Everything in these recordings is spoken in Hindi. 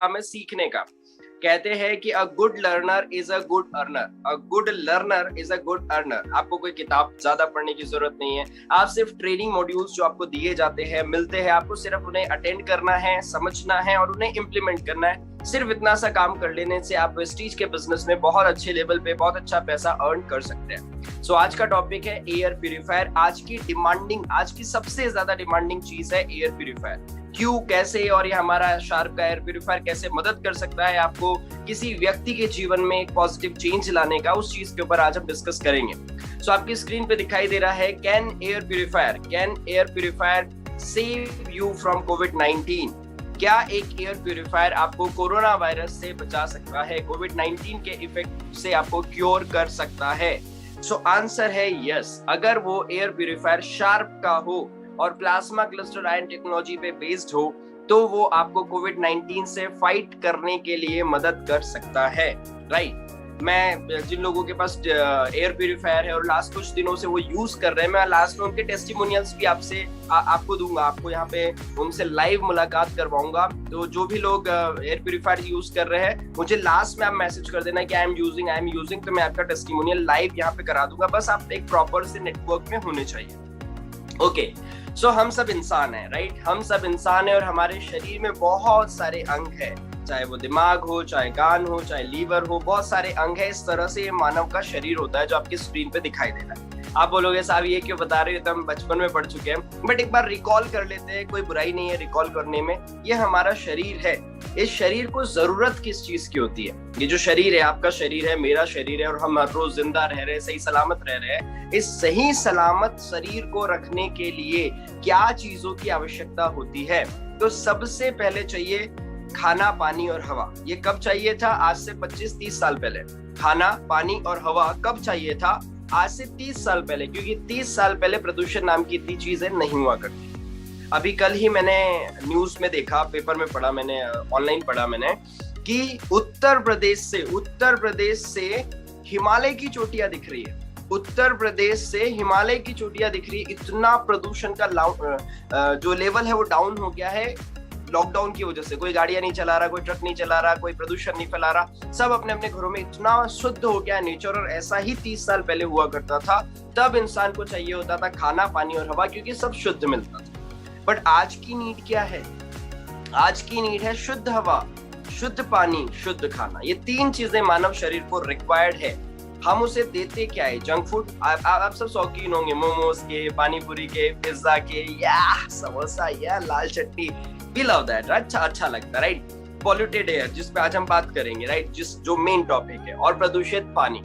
काम है सीखने का। कहते हैं कि a good learner is a good earner, a good learner is a good earner. आपको कोई किताब ज्यादा पढ़ने की जरूरत नहीं है, आप सिर्फ ट्रेनिंग मॉड्यूल्स जो आपको दिए जाते हैं, मिलते हैं, आपको सिर्फ उन्हें अटेंड करना है, समझना है और उन्हें इम्प्लीमेंट करना है। सिर्फ इतना सा काम कर लेने से आप वेस्टीज के बिजनेस में बहुत अच्छे लेवल पे बहुत अच्छा पैसा अर्न कर सकते हैं। सो आज का टॉपिक है एयर प्यूरिफायर। आज की सबसे ज्यादा डिमांडिंग चीज है एयर प्यूरिफायर। क्यों, कैसे, और ये हमारा शार्प का एयर प्यूरिफायर कैसे मदद कर सकता है आपको किसी व्यक्ति के जीवन में एक पॉजिटिव चेंज लाने का, उस चीज के ऊपर आज हम डिस्कस करेंगे। सो आपकी स्क्रीन पे दिखाई दे रहा है can air purifier save you from कोविड-19। क्या एक एयर प्यूरिफायर आपको कोरोना वायरस से बचा सकता है, कोविड-19 के इफेक्ट से आपको क्योर कर सकता है? सो आंसर है यस। अगर वो एयर प्यूरिफायर शार्प का हो और प्लाज्मा क्लस्टर आयन टेक्नोलॉजी पे बेस्ड हो, तो वो आपको कोविड-19 से फाइट करने के लिए मदद कर सकता है, राइट। मैं जिन लोगों के पास एयर प्यूरिफायर है और लास्ट कुछ दिनों से वो यूज कर रहे हैं, मैं लास्ट में उनके टेस्टिमोनियल्स भी आपको दूंगा, आपको यहाँ पे उनसे लाइव मुलाकात करवाऊंगा। तो जो भी लोग एयर प्यूरिफायर यूज कर रहे हैं, मुझे लास्ट में आप मैसेज कर देना कि आई एम यूजिंग, तो मैं आपका टेस्टिमोनियल लाइव यहाँ पे करा दूंगा। बस आप एक प्रॉपर से नेटवर्क में होने चाहिए। ओके, सो हम सब इंसान हैं, राइट। हम सब इंसान हैं और हमारे शरीर में बहुत सारे अंग हैं, चाहे वो दिमाग हो, चाहे कान हो, चाहे लीवर हो, बहुत सारे अंग है। इस तरह से ये मानव का शरीर होता है जो आपकी स्क्रीन पे दिखाई दे रहा है। आप बोलोगे साहब ये क्यों बता रहे हो, तो हम बचपन में पढ़ चुके हैं, बट एक बार रिकॉल कर लेते हैं, कोई बुराई नहीं है रिकॉल करने में। ये हमारा शरीर है, इस शरीर को जरूरत किस चीज की होती है? ये जो शरीर है, आपका शरीर है, मेरा शरीर है, और हम हर रोज जिंदा रह रहे हैं, सही सलामत रह रहे हैं। इस सही सलामत शरीर को रखने के लिए क्या चीजों की आवश्यकता होती है? तो सबसे पहले चाहिए खाना, पानी और हवा। ये कब चाहिए था? आज से 25-30 साल पहले। खाना, पानी और हवा कब चाहिए था? आज से 30 साल पहले, क्योंकि 30 साल पहले प्रदूषण नाम की इतनी चीजें नहीं हुआ करती। अभी कल ही मैंने न्यूज में देखा, पेपर में पढ़ा, मैंने ऑनलाइन पढ़ा मैंने, कि उत्तर प्रदेश से हिमालय की चोटियां दिख रही है। उत्तर प्रदेश से हिमालय की चोटियां दिख रही है। इतना प्रदूषण का जो लेवल है वो डाउन हो गया है लॉकडाउन की वजह से। कोई गाड़ियां नहीं चला रहा, कोई ट्रक नहीं चला रहा, कोई प्रदूषण नहीं फैला रहा, सब अपने अपने घरों में। इतना शुद्ध हो गया नेचर, और ऐसा ही 30 साल पहले हुआ करता था। तब इंसान को चाहिए होता था खाना, पानी और हवा, क्योंकि सब शुद्ध मिलता था। बट आज की नीड क्या है? आज की नीड है शुद्ध हवा, शुद्ध पानी, शुद्ध खाना। ये तीन चीजें मानव शरीर को रिक्वायर्ड है। हम उसे देते क्या है? Junk food. आप सब शौकीन होंगे मोमोज के, पानी पूरी के, पिज्जा के, या समोसा, या लाल चटनी। We love that, अच्छा लगता है, राइट। पॉल्यूटेड एयर, जिस पे आज हम बात करेंगे, राइट, जो मेन टॉपिक है, और प्रदूषित पानी।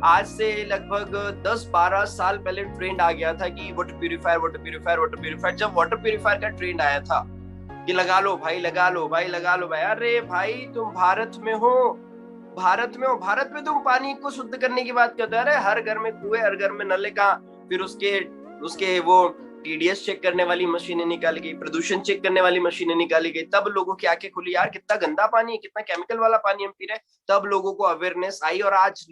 आज से लगभग 10-12 साल पहले ट्रेंड आ गया था कि वाटर प्यूरिफायर। जब वाटर प्यूरिफायर का ट्रेंड आया था कि लगा लो भाई, अरे भाई तुम भारत में तुम पानी को शुद्ध करने की बात करते हो। अरे हर घर में कुएं, हर घर में नल, कहाँ? फिर उसके वो टीडीएस चेक करने वाली मशीनें निकाली गई, प्रदूषण चेक करने वाली मशीनें निकाली गई। तब लोगों की आंखें खुली, यार कितना गंदा पानी है, कितना केमिकल वाला पानी हम पी रहे हैं। तब लोगों को अवेयरनेस आई, और आज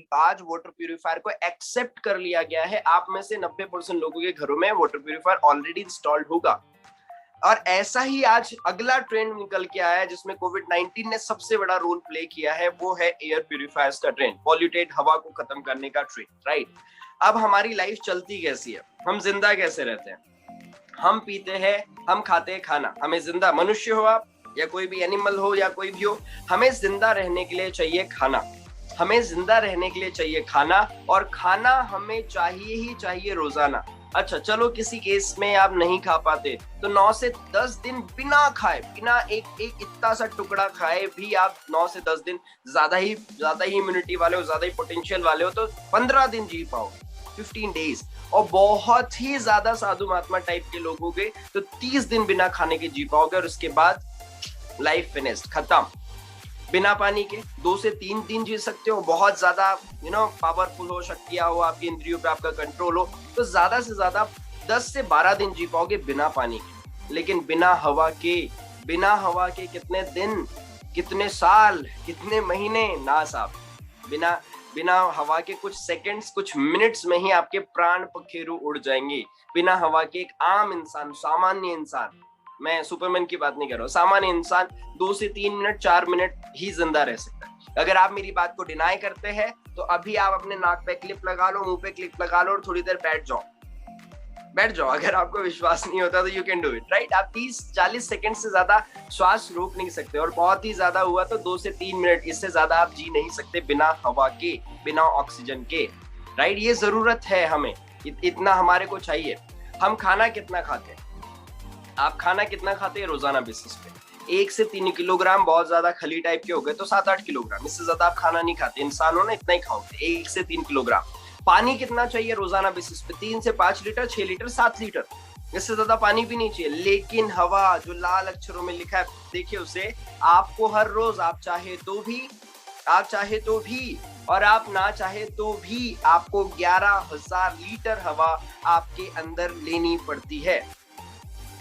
वाटर प्यूरिफायर को एक्सेप्ट कर लिया गया है। आप में से 90% लोगों के घरों में वाटर प्यूरिफायर ऑलरेडी इंस्टॉल्ड होगा। और ऐसा ही आज अगला ट्रेंड निकल के आया है, जिसमें कोविड-19 ने सबसे बड़ा रोल प्ले किया है, वो है एयर प्यूरिफायर्स का ट्रेंड, पॉल्यूटेड हवा को खत्म करने का ट्रेंड, राइट। अब हमारी लाइफ चलती कैसी है? हम जिंदा कैसे रहते हैं? हम पीते हैं, हम खाते हैं खाना। हमें जिंदा, मनुष्य हो आप या कोई भी एनिमल हो या कोई भी हो, हमें जिंदा रहने के लिए चाहिए खाना। और खाना हमें चाहिए ही चाहिए रोजाना। अच्छा चलो, किसी केस में आप नहीं खा पाते तो 9 से 10 दिन बिना खाए, बिना एक इतना सा टुकड़ा खाए भी आप 9 से 10 दिन, ज्यादा ही इम्यूनिटी वाले हो, ज्यादा ही पोटेंशियल वाले हो, तो 15 दिन जी पाओगे, 15 डेज। और बहुत ही ज्यादा साधु महात्मा टाइप के लोग हो गए तो 30 दिन बिना खाने के जी पाओगे, और उसके बाद लाइफ फिनिश्ड, खत्म। बिना पानी के 2 से 3 दिन जी सकते हो, बहुत ज्यादा पावरफुल हो, शक्तियां हो, आपकी इंद्रियों पे आपका कंट्रोल हो, तो ज्यादा से ज्यादा 10 से 12 दिन जी पाओगे बिना पानी के। लेकिन बिना हवा के कितने दिन, कितने साल, कितने महीने? ना साहब, बिना हवा के कुछ सेकंड्स, कुछ मिनट्स में ही आपके प्राण पखेरु उड़ जाएंगे। बिना हवा के एक आम इंसान, सामान्य इंसान मैं सुपरमैन की बात नहीं कर रहा हूँ, सामान्य इंसान 2 से 3 मिनट 4 मिनट ही जिंदा रह सकता है। अगर आप मेरी बात को डिनाई करते हैं तो अभी आप अपने नाक पे क्लिप लगा लो, मुंह पे क्लिप लगा लो और थोड़ी देर बैठ जाओ। अगर आपको विश्वास नहीं होता तो you can do it, right. आप 30-40 सेकंड से ज्यादा श्वास रोक नहीं सकते, और बहुत ही ज्यादा हुआ तो 2 से 3 मिनट, इससे ज्यादा आप जी नहीं सकते बिना हवा के, बिना ऑक्सीजन के, राइट। ये जरूरत है हमें, इतना हमारे को चाहिए। हम खाना कितना खाते हैं? आप खाना कितना खाते हैं रोजाना बेसिस पे? 1 से 3 किलोग्राम, बहुत ज्यादा खली टाइप के हो गए तो 7-8 किलोग्राम, इससे ज्यादा आप खाना नहीं खाते। इंसान हो ना, इतना ही खाओगे, 1 से 3 किलोग्राम। पानी कितना चाहिए रोजाना बेसिस पे? 3 से 5 लीटर, 6 लीटर, 7 लीटर, इससे ज्यादा पानी भी नहीं चाहिए। लेकिन हवा, जो लाल अक्षरों में लिखा है, देखिए उसे, आपको हर रोज, आप चाहे तो भी और आप ना चाहे तो भी, आपको 11,000 लीटर हवा आपके अंदर लेनी पड़ती है।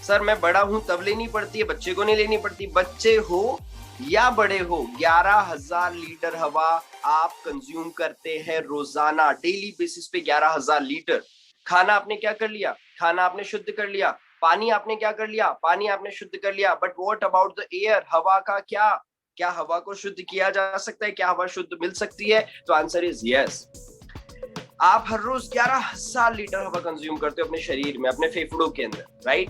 सर मैं बड़ा हूं तब लेनी पड़ती है, बच्चे को नहीं लेनी पड़ती? बच्चे हो या बड़े हो, 11,000 लीटर हवा आप कंज्यूम करते हैं रोजाना, डेली बेसिस पे 11,000 लीटर। खाना आपने क्या कर लिया? खाना आपने शुद्ध कर लिया। पानी आपने क्या कर लिया? पानी आपने शुद्ध कर लिया। But what about the air? हवा का क्या हवा को शुद्ध किया जा सकता है? क्या हवा शुद्ध मिल सकती है? तो आंसर इज यस। आप हर रोज 11,000 लीटर हवा कंज्यूम करते हो अपने शरीर में, अपने फेफड़ों के अंदर, राइट।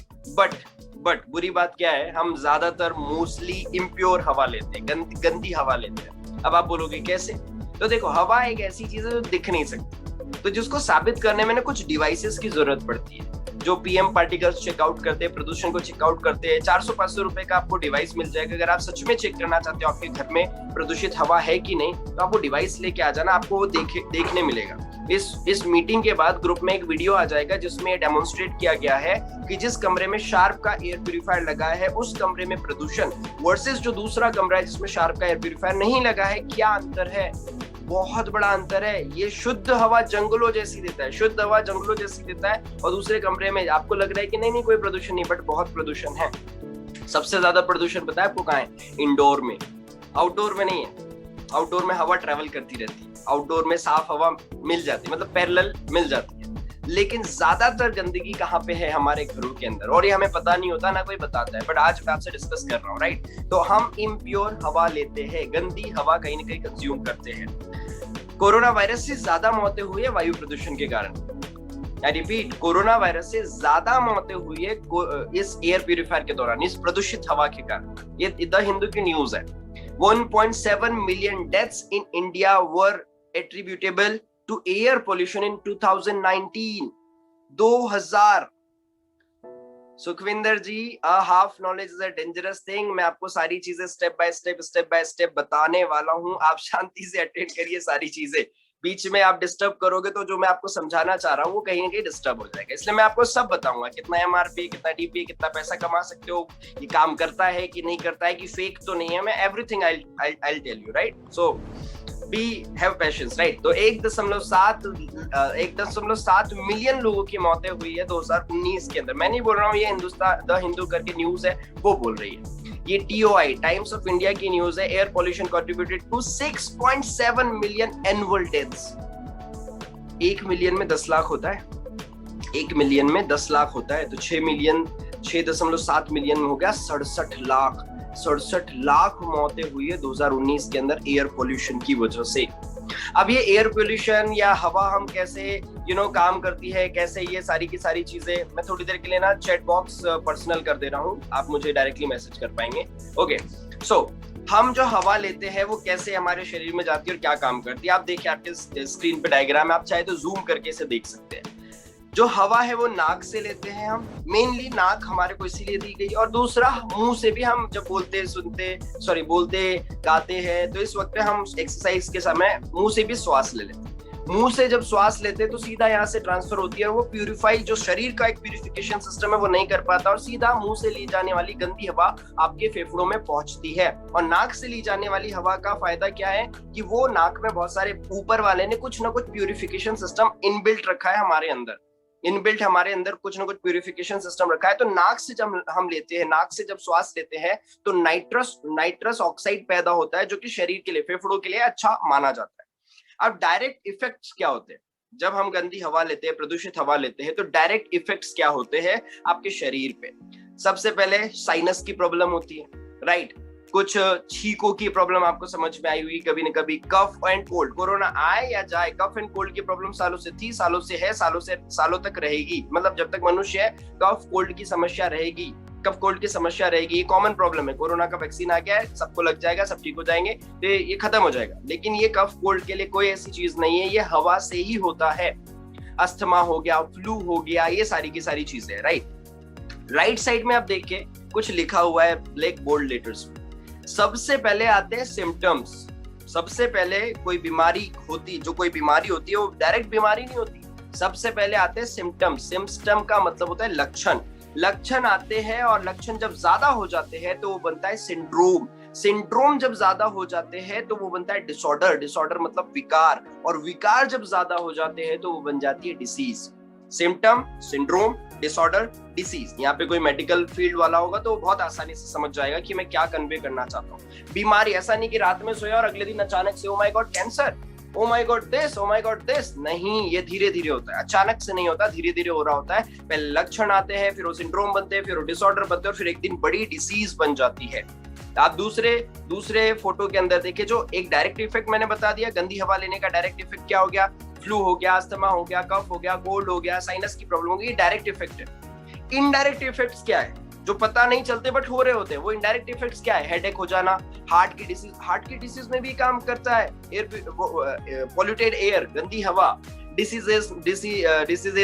बट बुरी बात क्या है, हम ज्यादातर मोस्टली इम्प्योर हवा लेते हैं, गंदी हवा लेते हैं। अब आप बोलोगे कैसे? तो देखो, हवा एक ऐसी चीज है जो दिख नहीं सकती, तो जिसको साबित करने में ना कुछ डिवाइसेस की जरूरत पड़ती है, जो पीएम पार्टिकल्स चेकआउट करते हैं, प्रदूषण को चेकआउट करते हैं। 400-500 रुपए का आपको डिवाइस मिल जाएगा। अगर आप सच में चेक करना चाहते हो आपके घर में प्रदूषित हवा है कि नहीं, तो आप वो डिवाइस लेके आ जाना, आपको वो देखने मिलेगा। इस मीटिंग के बाद ग्रुप में एक वीडियो आ जाएगा जिसमें डेमोन्स्ट्रेट किया गया है कि जिस कमरे में शार्प का एयर प्यूरिफायर लगा है, उस कमरे में प्रदूषण वर्सेस जो दूसरा कमरा है जिसमें शार्प का एयर प्यूरिफायर नहीं लगा है, क्या अंतर है? बहुत बड़ा अंतर है। ये शुद्ध हवा जंगलों जैसी देता है, शुद्ध हवा जंगलों जैसी देता है, और दूसरे कमरे में आपको लग रहा है कि नहीं कोई प्रदूषण नहीं, बट बहुत प्रदूषण है। सबसे ज्यादा प्रदूषण पता है आपको कहाँ है? इंडोर में, आउटडोर में नहीं है। आउटडोर में हवा ट्रेवल करती रहती है, आउटडोर में साफ हवा मिल जाती है, मतलब पैरेलल मिल जाती है। लेकिन ज्यादातर गंदगी कहाँ पे है? हमारे घरों के अंदर, और ये हमें पता नहीं होता, ना कोई बताता है, बट आज मैं आपसे डिस्कस कर रहा हूँ, राइट। तो हम इम्प्योर हवा लेते हैं, गंदी हवा कहीं ना कहीं कंज्यूम करते हैं। कोरोना वायरस से ज्यादा मौतें हुई है वायु प्रदूषण के कारण। आई रिपीट, कोरोना वायरस से ज्यादा मौतें हुई है इस एयर प्यूरिफायर के दौरान, इस प्रदूषित हवा के कारण। ये द हिंदू की न्यूज है। 1.7 million deaths in India were attributable to air pollution in 2019. 2000। Sukhwinder ji, half knowledge is a dangerous thing. मैं आपको सारी चीजें स्टेप बाय स्टेप बताने वाला हूं। आप शांति से अटेंड करिए सारी चीजें। बीच में आप डिस्टर्ब करोगे तो जो मैं आपको समझाना चाह रहा हूँ वो कहीं ना कहीं डिस्टर्ब हो जाएगा। इसलिए मैं आपको सब बताऊंगा, कितना एमआरपी, कितना डीपी, कितना पैसा कमा सकते हो, ये काम करता है कि नहीं करता है, कि फेक तो नहीं है। मैं everything I tell you, right. So be have patience, right. तो 1.7 मिलियन लोगों की मौतें हुई है 2019 के अंदर। मैं नहीं बोल रहा हूँ, ये हिंदुस्तान द हिंदू करके न्यूज है वो बोल रही है। ये TOI टाइम्स ऑफ इंडिया की न्यूज है। Air pollution contributed to 6.7 million annual deaths. 1 million में 10 लाख होता है, 1 मिलियन में 10 लाख होता है, तो 6.7 मिलियन हो गया 67 लाख मौतें हुई है 2019 के अंदर एयर पोल्यूशन की वजह से। अब ये एयर पोल्यूशन या हवा हम कैसे काम करती है, कैसे ये सारी की सारी चीजें, मैं थोड़ी देर के लिए ना चैट बॉक्स पर्सनल कर दे रहा हूँ, आप मुझे डायरेक्टली मैसेज कर पाएंगे। ओके, सो हम जो हवा लेते हैं वो कैसे हमारे शरीर में जाती है और क्या काम करती है। आप देखिए, आपके स्क्रीन पे डायग्राम है, आप चाहे तो जूम करके इसे देख सकते हैं। जो हवा है वो नाक से लेते हैं हम, मेनली नाक हमारे को इसीलिए दी गई, और दूसरा मुंह से भी हम जब बोलते गाते हैं, तो इस वक्त हम एक्सरसाइज के समय मुंह से भी श्वास ले लेते हैं। मुंह से जब श्वास लेते हैं तो सीधा यहाँ से ट्रांसफर होती है, वो प्यूरिफाई, जो शरीर का एक प्यूरिफिकेशन सिस्टम है वो नहीं कर पाता, और सीधा मुंह से ली जाने वाली गंदी हवा आपके फेफड़ों में पहुंचती है। और नाक से ली जाने वाली हवा का फायदा क्या है कि वो नाक में बहुत सारे, ऊपर वाले ने कुछ ना कुछ प्यूरिफिकेशन सिस्टम इनबिल्ट रखा है हमारे अंदर, हमारे अंदर कुछ ना कुछ प्यूरिफिकेशन सिस्टम रखा है। तो नाक से जब हम लेते हैं, नाक से जब श्वास लेते हैं तो नाइट्रस ऑक्साइड पैदा होता है, जो कि शरीर के लिए, फेफड़ों के लिए अच्छा माना जाता है। अब डायरेक्ट इफेक्ट्स क्या होते हैं? जब हम गंदी हवा लेते हैं, प्रदूषित हवा लेते हैं, तो डायरेक्ट इफेक्ट्स क्या होते हैं आपके शरीर पे? सबसे पहले साइनस की प्रॉब्लम होती है, राइट? कुछ छींकों की प्रॉब्लम आपको समझ में आई हुई कभी न कभी। कफ एंड कोल्ड, कोरोना आए या जाए, कफ एंड कोल्ड की प्रॉब्लम सालों से थी, सालों से है, सालों तक रहेगी। मतलब जब तक मनुष्य है कफ कोल्ड की समस्या रहेगी, कफ कोल्ड की समस्या रहेगी। ये कॉमन प्रॉब्लम है। कोरोना का वैक्सीन आ गया है, सबको लग जाएगा, सब ठीक हो जाएंगे, तो ये खत्म हो जाएगा। लेकिन ये कफ कोल्ड के लिए कोई ऐसी चीज नहीं है, ये हवा से ही होता है। अस्थमा हो गया, फ्लू हो गया, ये सारी की सारी चीजें, राइट साइड में आप देखिए कुछ लिखा हुआ है ब्लैक बोल्ड लेटर्स में। सबसे पहले आते हैं सिम्टम्स। सबसे पहले कोई बीमारी होती, जो कोई बीमारी होती है वो डायरेक्ट बीमारी नहीं होती। सबसे पहले आते हैं सिम्टम्स। सिम्टम का मतलब होता है लक्षण। लक्षण आते हैं और लक्षण जब ज्यादा हो जाते हैं तो वो बनता है सिंड्रोम। सिंड्रोम जब ज्यादा हो जाते हैं तो वो बनता है डिसऑर्डर। डिसऑर्डर मतलब विकार, और विकार जब ज्यादा हो जाते हैं तो वो बन जाती है disease. Symptom, syndrome, disorder, disease. यहाँ पे कोई मेडिकल फील्ड वाला होगा तो बहुत आसानी से समझ जाएगा कि मैं क्या कन्वे करना चाहता हूँ। बीमारी ऐसा नहीं कि रात में सोया और अगले दिन अचानक से oh my God cancer, oh my God this, oh my God this. नहीं, ये धीरे धीरे होता है, अचानक से नहीं होता, धीरे धीरे हो रहा होता है। पहले लक्षण आते हैं, फिर वो सिंड्रोम बनते हैं, फिर वो डिसऑर्डर बनते हैं, और फिर एक दिन बड़ी डिसीज बन जाती है। आप दूसरे फोटो के अंदर देखिए, जो एक डायरेक्ट इफेक्ट मैंने बता दिया, गंदी हवा लेने का डायरेक्ट इफेक्ट क्या हो गया? फ्लू हो गया, अस्थमा हो गया, कफ हो गया, कोल्ड हो गया, साइनस की प्रॉब्लम हो गई, डायरेक्ट इफेक्ट है। इनडायरेक्ट इफेक्ट्स क्या है? जो पता नहीं चलते बट हो रहे होते हैं, वो इनडायरेक्ट इफेक्ट्स क्या है? हेडेक हो जाना, हार्ट की डिसीज में भी काम करता है। पॉल्यूटेड एयर, गंदी हवा, डिसीजेस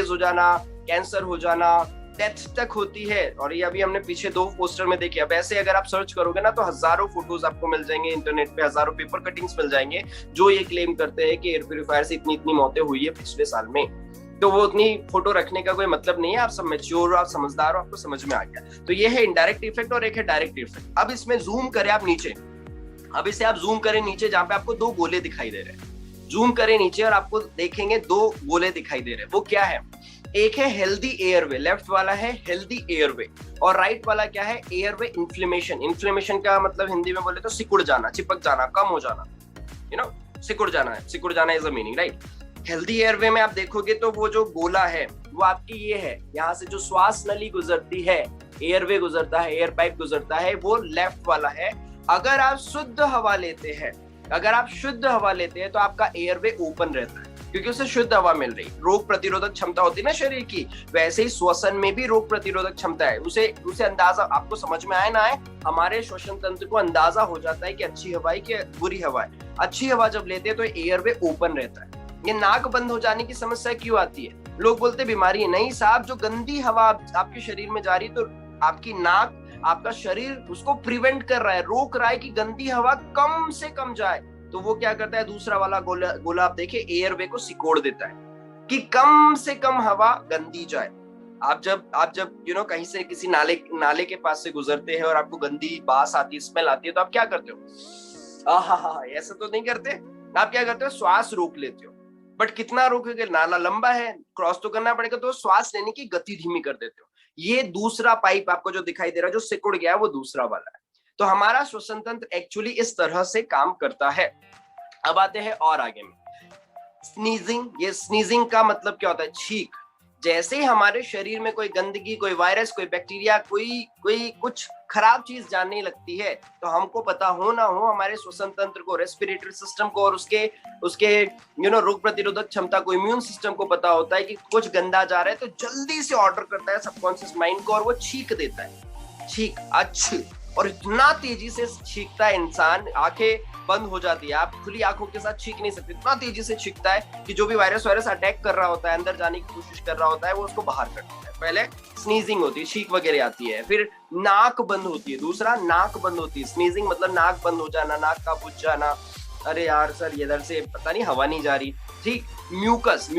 हो जाना, कैंसर हो जाना, डेथ तक होती है। और ये अभी हमने पीछे 2 पोस्टर में देखे। अब ऐसे अगर आप सर्च करोगे ना तो हजारों फोटोज आपको मिल जाएंगे इंटरनेट पे, हजारों पेपर कटिंग्स मिल जाएंगे जो ये क्लेम करते हैं कि एयर प्यूरिफायर से इतनी मौतें हुई है पिछले साल में। तो वो उतनी फोटो रखने का कोई मतलब नहीं है। आप सब मैच्योर हो, आप समझदार हो, आपको समझ में आ गया। तो ये है इनडायरेक्ट इफेक्ट और एक है डायरेक्ट इफेक्ट। अब इसमें जूम करें आप नीचे, अब इसे आप जूम करें नीचे जहां पे आपको 2 गोले दिखाई दे रहे हैं। जूम करें नीचे और आपको देखेंगे 2 गोले दिखाई दे रहे हैं। वो क्या है? एक है हेल्दी एयरवे, लेफ्ट वाला है हेल्दी एयरवे, और राइट वाला क्या है? Airway inflammation. इन्फ्लेमेशन का मतलब हिंदी में बोले तो सिकुड़ जाना, चिपक जाना, कम हो जाना, सिकुड़ जाना है। सिकुड़ जाना is the meaning, right? Healthy airway में आप देखोगे तो वो जो गोला है वो आपकी ये है, यहाँ से जो श्वास नली गुजरती है, एयरवे गुजरता है, एयर पाइप गुजरता है, वो लेफ्ट वाला है। अगर आप शुद्ध हवा लेते हैं, तो आपका एयरवे ओपन रहता है क्योंकि उसे शुद्ध हवा मिल रही। रोग प्रतिरोधक क्षमता होती है ना शरीर की, वैसे ही श्वसन में भी रोग प्रतिरोधक क्षमता है। उसे अंदाजा आपको समझ में आए ना आए, हमारे श्वसन तंत्र को अंदाजा हो जाता है कि अच्छी हवा है कि बुरी हवा है। अच्छी हवा जब लेते हैं तो एयरवे ओपन रहता है। ये नाक बंद हो जाने की समस्या क्यों आती है? लोग बोलते बीमारी है, नहीं साहब, जो गंदी हवा आपके शरीर में जा रही तो आपकी नाक, आपका शरीर उसको प्रिवेंट कर रहा है, रोक रहा है कि गंदी हवा कम से कम जाए। तो वो क्या करता है? दूसरा वाला गोला आप देखिए, एयरवे को सिकोड़ देता है कि कम से कम हवा गंदी जाए। आप जब कहीं से किसी नाले के पास से गुजरते हैं और आपको गंदी बास आती है, स्मेल आती है, तो आप क्या करते हो? ऐसा तो नहीं करते। आप क्या करते हो? श्वास रोक लेते हो। बट कितना रोकोगे? नाला लंबा है, क्रॉस तो करना पड़ेगा, तो श्वास लेने की गति धीमी कर देते हो। ये दूसरा पाइप आपको जो दिखाई दे रहा है, जो सिकुड़ गया है, वो दूसरा वाला है। तो हमारा श्वसन तंत्र एक्चुअली इस तरह से काम करता है। अब आते हैं और आगे में, स्नीजिंग। ये स्नीजिंग का मतलब क्या होता है? छींक। जैसे ही हमारे शरीर में कोई गंदगी, कोई वायरस, कोई बैक्टीरिया, कोई कुछ खराब चीज जानने लगती है, तो हमको पता हो ना हो, हमारे श्वसन तंत्र को, रेस्पिरेटरी सिस्टम को और उसके रोग प्रतिरोधक क्षमता को, इम्यून सिस्टम को पता होता है कि कुछ गंदा जा रहा है, तो जल्दी से ऑर्डर करता है सबकॉन्शियस माइंड को और वो छींक देता है। छींक अच्छी, और इतना तेजी से छींकता है इंसान, आंखें बंद हो जाती है, आप खुली आंखों के साथ छींक नहीं सकते। इतना तेजी से छींकता है कि जो भी वायरस अटैक कर रहा होता है, अंदर जाने की कोशिश कर रहा होता है, वो उसको बाहर कर देता है। पहले स्नीजिंग होती है, छींक वगैरह आती है, फिर नाक बंद होती है। दूसरा, नाक बंद होती है। स्नीजिंग मतलब नाक बंद हो जाना, नाक का बुझ जाना, अरे यार सर इधर से पता नहीं हवा नहीं जा रही, ठीक। म्यूकस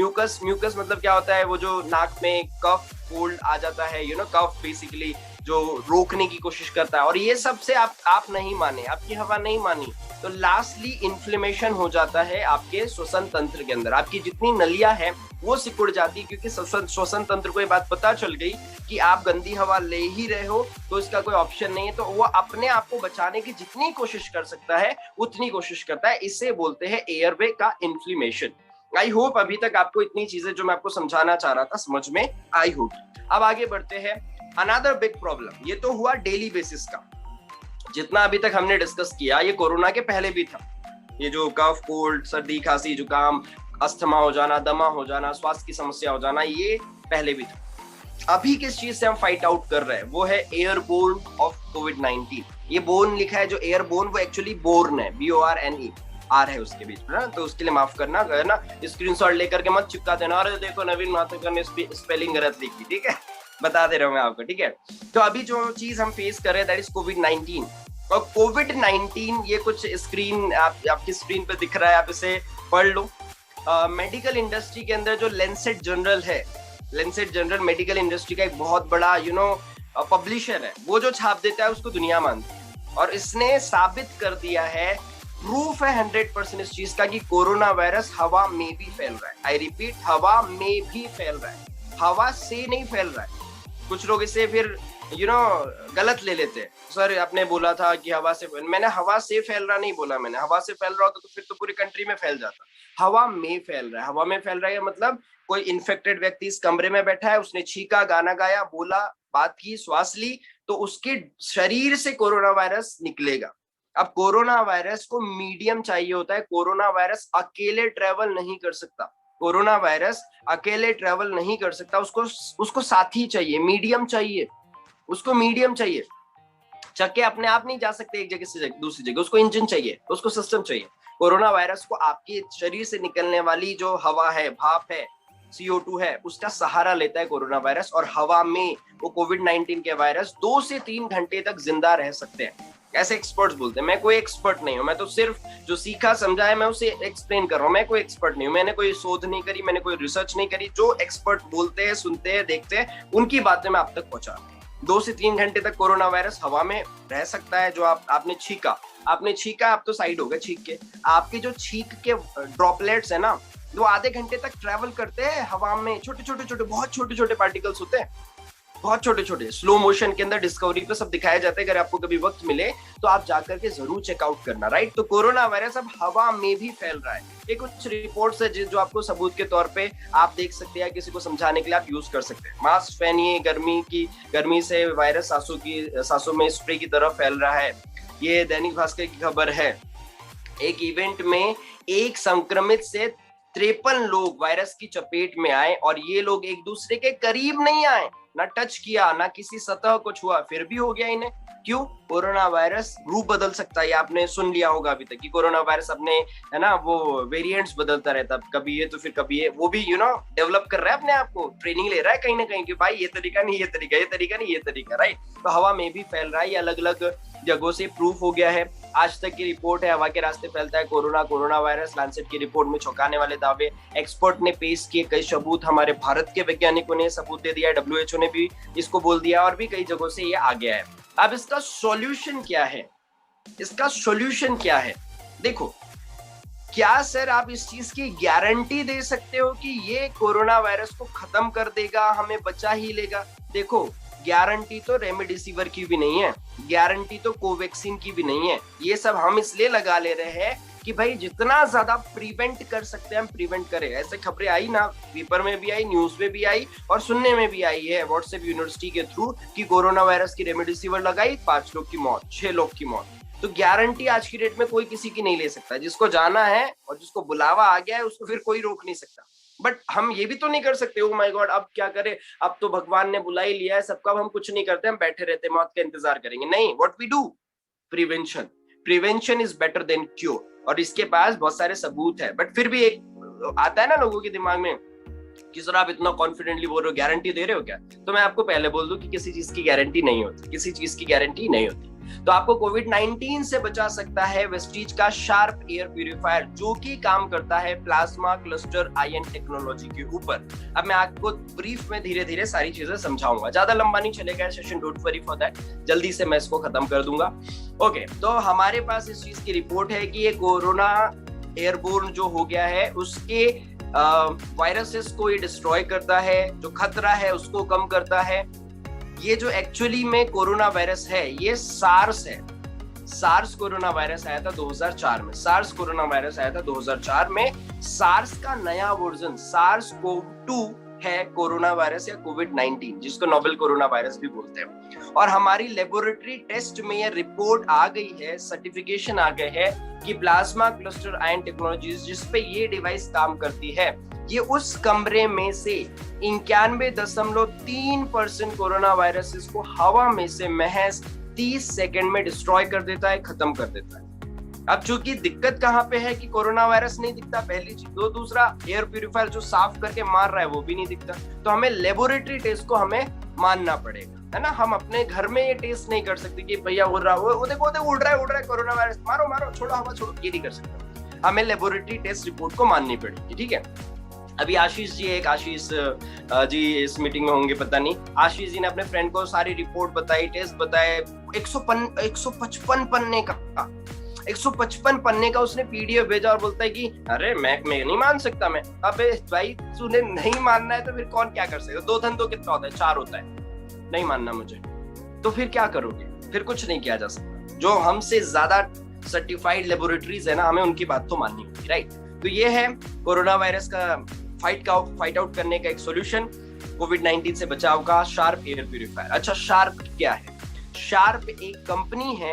मतलब क्या होता है? वो जो नाक में कफ, कोल्ड आ जाता है, कफ बेसिकली जो रोकने की कोशिश करता है। और ये सबसे आप नहीं माने, आपकी हवा नहीं मानी, तो लास्टली इन्फ्लेमेशन हो जाता है आपके श्वसन तंत्र के अंदर। आपकी जितनी नलियां हैं वो सिकुड़ जाती है, क्योंकि श्वसन तंत्र को ये बात पता चल गई कि आप गंदी हवा ले ही रहे हो, तो इसका कोई ऑप्शन नहीं है। तो वो अपने आप को बचाने की जितनी कोशिश कर सकता है उतनी कोशिश करता है। इसे बोलते हैं एयरवे का इन्फ्लेमेशन। आई होप अभी तक आपको इतनी चीजें जो मैं आपको समझाना चाह रहा था समझ में आई होगी। अब आगे बढ़ते हैं। अनदर बिग प्रॉब्लम, ये तो हुआ डेली बेसिस का, जितना अभी तक हमने डिस्कस किया ये कोरोना के पहले भी था। ये जो कफ, कोल्ड, सर्दी, खांसी, जुकाम, अस्थमा हो जाना, दमा हो जाना, स्वास्थ्य की समस्या हो जाना, ये पहले भी था। अभी किस चीज से हम फाइट आउट कर रहे हैं वो है एयरबोर्न ऑफ कोविड-19। ये बोर्न लिखा है जो एयरबोर्न, वो एक्चुअली बोर्न है, BORNE, आर है उसके बीच में ना, तो उसके लिए माफ करना है ना, स्क्रीनशॉट लेकर के मत चिपका देना, अरे देखो नवीन माथुरकर ने स्पेलिंग गलत लिखी, ठीक है, बता दे रहा हूं मैं आपको, ठीक है। तो अभी जो चीज हम फेस कर रहे हैं दैट इज कोविड-19। और कोविड-19 ये कुछ स्क्रीन आपकी स्क्रीन पे दिख रहा है, आप इसे पढ़ लो। मेडिकल इंडस्ट्री के अंदर जो लेंसेट जर्नल है, लेंसेट जर्नल मेडिकल इंडस्ट्री का एक बहुत बड़ा पब्लिशर है, वो जो छाप देता है उसको दुनिया मानती है। और इसने साबित कर दिया है, प्रूफ है 100% इस चीज का कि कोरोना वायरस हवा में भी फैल रहा है। आई रिपीट, हवा में भी फैल रहा है, हवा से नहीं फैल रहा है। कुछ लोग इसे फिर गलत ले लेते हैं, सर आपने बोला था कि हवा से, मैंने हवा से फैल रहा नहीं बोला, मैंने हवा से फैल रहा होता तो फिर तो पूरी कंट्री में फैल जाता। हवा में फैल रहा है, हवा में फैल रहा है मतलब कोई इन्फेक्टेड व्यक्ति इस कमरे में बैठा है, उसने छींका, गाना गाया, बोला, बात की, श्वास ली, तो उसके शरीर से कोरोना वायरस निकलेगा। अब कोरोना वायरस को मीडियम चाहिए होता है, कोरोना वायरस अकेले ट्रेवल नहीं कर सकता, कोरोना वायरस अकेले ट्रेवल नहीं कर सकता, उसको साथी चाहिए, मीडियम चाहिए, उसको मीडियम चाहिए। चक्के अपने आप नहीं जा सकते एक जगह से दूसरी जगह, उसको इंजन चाहिए, उसको सिस्टम चाहिए। कोरोना वायरस को आपके शरीर से निकलने वाली जो हवा है, भाप है, CO2 है, उसका सहारा लेता है कोरोना वायरस। और हवा में वो कोविड-19 के वायरस 2 से 3 घंटे तक जिंदा रह सकते हैं, ऐसे एक्सपर्ट्स बोलते हैं। मैं कोई एक्सपर्ट नहीं हूं, मैं तो सिर्फ जो सीखा समझा है मैं उसे एक्सप्लेन कर रहा हूं, मैं कोई एक्सपर्ट नहीं हूं, मैंने कोई शोध नहीं करी, मैंने कोई रिसर्च नहीं करी। जो एक्सपर्ट बोलते हैं, सुनते हैं, देखते हैं, उनकी बातें मैं आप तक पहुंचा रहा हूं। 2 से 3 घंटे तक कोरोना वायरस हवा में रह सकता है। जो आपने छींका, आप तो साइड हो गए छींक के, आपके जो छींक के ड्रॉपलेट्स है ना, वो आधे घंटे तक ट्रेवल करते हैं हवा में, छोटे छोटे बहुत छोटे छोटे पार्टिकल्स होते हैं, बहुत छोटे छोटे। स्लो मोशन के अंदर डिस्कवरी पे सब दिखाया जाता है, अगर आपको कभी वक्त मिले तो आप जाकर के जरूर चेकआउट करना, राइट। तो कोरोना वायरस अब हवा में भी फैल रहा है। ये कुछ रिपोर्ट्स है जो आपको सबूत के तौर पे आप देख सकते हैं, किसी को समझाने के लिए आप यूज कर सकते हैं। मास्क पहनिए, गर्मी से वायरस सांसों में स्प्रे की तरह फैल रहा है। ये दैनिक भास्कर की खबर है, एक इवेंट में एक संक्रमित से 53 लोग वायरस की चपेट में आए, और ये लोग एक दूसरे के करीब नहीं आए, ना टच किया, ना किसी सतह को छुआ, फिर भी हो गया इन्हें। क्यों? कोरोना वायरस रूप बदल सकता है, आपने सुन लिया होगा अभी तक कि कोरोना वायरस अपने, है ना, वो वेरिएंट्स बदलता रहता, कभी ये तो फिर कभी ये, वो भी डेवलप कर रहा है अपने आप को, ट्रेनिंग ले रहा है कहीं ना कहीं कि भाई ये तरीका नहीं, ये तरीका, ये तरीका नहीं, ये तरीका, राइट। तो हवा में भी फैल रहा है, ये अलग अलग जगहों से प्रूफ हो गया है। आज तक की रिपोर्ट है, हवा के रास्ते फैलता है कोरोना वायरस। लैंसेट की रिपोर्ट में चौंकाने वाले दावे एक्सपर्ट ने पेश किए, कई सबूत हमारे भारत के वैज्ञानिकों ने सबूत दे दिया, WHO ने भी इसको बोल दिया, और भी कई जगहों से ये आ गया है। अब इसका सॉल्यूशन क्या है? इसका सॉल्यूशन क्या है? देखो, क्या सर आप इस चीज की गारंटी दे सकते हो कि ये कोरोना वायरस को खत्म कर देगा, हमें बचा ही लेगा? देखो, गारंटी तो रेमडेसिविर की भी नहीं है, गारंटी तो कोवैक्सीन की भी नहीं है। ये सब हम इसलिए लगा ले रहे हैं कि भाई जितना ज्यादा प्रिवेंट कर सकते हैं हम प्रिवेंट करें। ऐसे खबरें आई ना, पेपर में भी आई, न्यूज में भी आई, और सुनने में भी आई है व्हाट्सएप यूनिवर्सिटी के थ्रू कि कोरोना वायरस की रेमडेसिविर लगाई, 5 लोग की मौत, 6 लोग की मौत। तो गारंटी आज की डेट में कोई किसी की नहीं ले सकता। जिसको जाना है और जिसको बुलावा आ गया है उसको फिर कोई रोक नहीं सकता। बट हम ये भी तो नहीं कर सकते, ओ माय गॉड अब क्या करें, अब तो भगवान ने बुला ही लिया है सबका, अब हम कुछ नहीं करते, हम बैठे रहते, मौत का इंतजार करेंगे। नहीं, what we do, prevention is better than cure. और इसके पास बहुत सारे सबूत है। बट फिर भी एक आता है ना लोगों के दिमाग में कि सर आप इतना कॉन्फिडेंटली बोल रहे हो, गारंटी दे रहे हो क्या? तो मैं आपको पहले बोल दूं कि किसी चीज की गारंटी नहीं होती, किसी चीज की गारंटी नहीं होती। तो आपको कोविड-19 से बचा सकता है वेस्टीज का शार्प एयर प्यूरिफायर, जो कि काम करता है प्लाज्मा क्लस्टर आयन टेक्नोलॉजी के ऊपर। अब मैं आपको ब्रीफ में धीरे धीरे सारी चीजें समझाऊंगा, ज्यादा लंबा नहीं चलेगा session, don't worry for that, जल्दी से मैं इसको खत्म कर दूंगा। ओके, तो हमारे पास इस चीज की रिपोर्ट है कि ये कोरोना एयरबोर्न जो हो गया है उसके वायरसेस को ये डिस्ट्रॉय करता है, जो खतरा है उसको कम करता है। ये जो एक्चुअली में कोरोना वायरस है ये सार्स है, सार्स कोरोना वायरस आया था 2004 में, सार्स कोरोना वायरस आया था 2004 में। सार्स का नया वर्जन सार्स कोव 2 है कोरोना वायरस या कोविड-19, जिसको नोवेल कोरोना वायरस भी बोलते हैं। और हमारी लेबोरेटरी टेस्ट में ये रिपोर्ट आ गई है, सर्टिफिकेशन आ गए है कि प्लाज्मा क्लस्टर आयन टेक्नोलॉजीज जिसपे ये डिवाइस काम करती है, ये उस कमरे में से 91.3% कोरोना वायरसेस को हवा में से महज 30 सेकंड में डिस्ट्रॉय कर देता है, खत्म कर देता है। अब चूंकि दिक्कत कहाँ पे है कि कोरोना वायरस नहीं दिखता, पहली चीज। दूसरा, एयर प्यूरिफायर जो साफ करके मार रहा है वो भी नहीं दिखता। तो हमें लेबोरेटरी टेस्ट को हमें मानना पड़ेगा, है ना। हम अपने घर में ये टेस्ट नहीं कर सकते कि भैया उड़ रहा है, वो देखो उड़ रहा है कोरोना वायरस, मारो मारो, छोड़ो हवा छोड़ो, ये नहीं कर सकते। हमें लेबोरेटरी टेस्ट रिपोर्ट को माननी पड़ेगी, ठीक है। अभी आशीष जी इस मीटिंग में होंगे, पता नहीं। आशीष जी ने अपने फ्रेंड को सारी रिपोर्ट बताई, टेस्ट बताए, 155 पन्ने का 155 पन्ने का उसने पीडीएफ भेजा और बोलता है कि अरे मैं नहीं मान सकता मैं। अबे भाई तूने नहीं मानना है तो फिर कौन क्या कर सकता है? 2 धन तो कितना होता है? 4 होता है। नहीं मानना मुझे तो फिर क्या करोगे? फिर कुछ नहीं किया जा सकता। जो हमसे ज्यादा सर्टिफाइड लेबोरेटरीज है ना, हमें उनकी बात तो माननी होगी, राइट। तो ये है कोरोना वायरस का फाइट आउट करने का एक सोल्यूशन, कोविड-19 से बचाव का, शार्प एयर प्यूरिफायर। अच्छा, शार्प क्या है? शार्प एक कंपनी है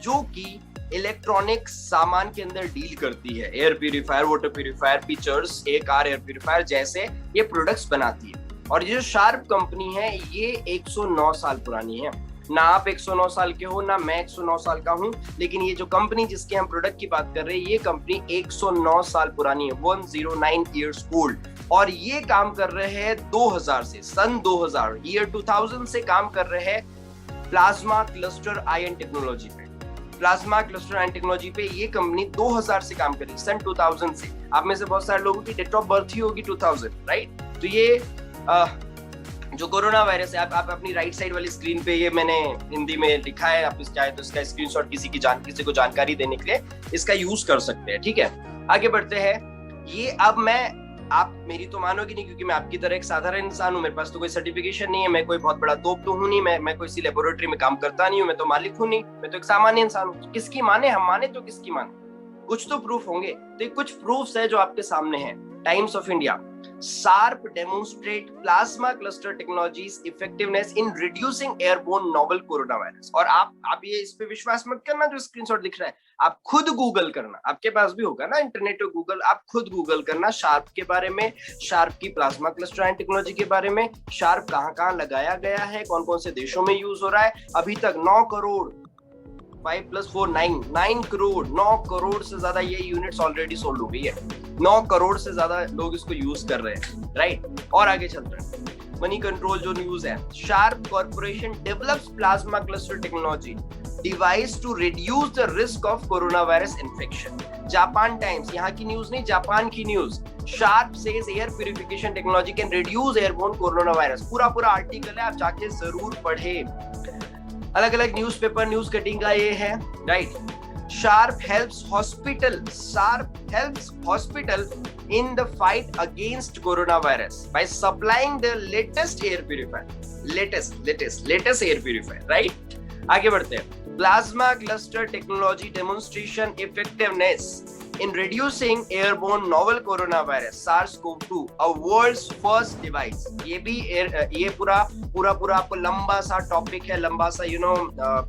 जो कि इलेक्ट्रॉनिक सामान के अंदर डील करती है। Air purifier, water purifier, pictures, एक कार एयर प्यूरिफायर जैसे ये प्रोडक्ट्स बनाती है। और ये जो शार्प कंपनी है ये 109 साल पुरानी है। ना आप 109 साल के हो, ना मैं 109 साल का हूं, लेकिन ये जो कंपनी जिसके हम प्रोडक्ट की बात कर रहे हैं, ये कंपनी 109 साल पुरानी है, 109 इयर्स ओल्ड। और ये काम कर रहे हैं 2000 से, सन 2000 ईयर 2000 से काम कर रहे हैं प्लाज्मा क्लस्टर आयन टेक्नोलॉजी पे। प्लाज्मा क्लस्टर आयन टेक्नोलॉजी पे ये कंपनी 2000 से काम कर रही है, सन 2000 से। आप में से बहुत सारे लोगों की डेट ऑफ बर्थ ही होगी 2000, राइट। तो ये जो कोरोना वायरस है, आप अपनी राइट साइड वाली स्क्रीन पे ये मैंने हिंदी में लिखा है, आप चाहे तो इसका स्क्रीनशॉट किसी को जानकारी देने के लिए इसका यूज कर सकते हैं, ठीक है। आगे बढ़ते हैं। ये अब आप मेरी तो मानोगे नहीं, क्योंकि मैं आपकी तरह एक साधारण इंसान हूँ, मेरे पास तो कोई सर्टिफिकेशन नहीं है, मैं कोई बहुत बड़ा तोप तो हूँ नहीं, मैं कोई सी लेबोरेटरी में काम करता नहीं हूँ, मैं तो मालिक हूँ नहीं, मैं तो एक सामान्य इंसान हूँ। किसकी माने? हम माने तो किसकी माने? कुछ तो प्रूफ होंगे। तो कुछ प्रूफ्स है जो आपके सामने है। Times of India, SARP demonstrate plasma cluster technologies effectiveness in reducing airborne novel coronavirus। और आप ये इस पे विश्वास मत करना जो स्क्रीनशॉट दिख रहा है, आप खुद गूगल करना, आपके पास भी होगा ना इंटरनेट पे गूगल, आप खुद गूगल करना शार्प के बारे में, शार्प की प्लाज्मा क्लस्टर आयन टेक्नोलॉजी के बारे में, शार्प कहाँ लगाया गया है, कौन कौन से देशों में यूज हो रहा है। अभी तक 9 करोड़ 5 + 4 9 करोड़ 9 करोड़ से ज्यादा ये यूनिट्स ऑलरेडी सोल्ड हो गई है। 9 करोड़ से ज्यादा लोग इसको यूज कर रहे हैं, राइट। और आगे चलते हैं। मनी कंट्रोल जो न्यूज है, Sharp corporation develops plasma cluster technology device to reduce the risk of corona virus infection. Japan Times, यहाँ की न्यूज नहीं, जापान की news. Sharp says air purification technology can reduce airborne corona virus. पूरा आर्टिकल है, आप जाके जरूर पढ़े। अलग अलग न्यूज़पेपर न्यूज कटिंग का ये है, right. Sharp helps hospital in the fight against coronavirus by supplying the latest air purifier, latest air purifier, right? आगे बढ़ते हैं। Plasma cluster technology demonstration effectiveness in reducing airborne novel coronavirus SARS-CoV-2, a world's first device। ये पूरा आपको लंबा सा टॉपिक है, लंबा सा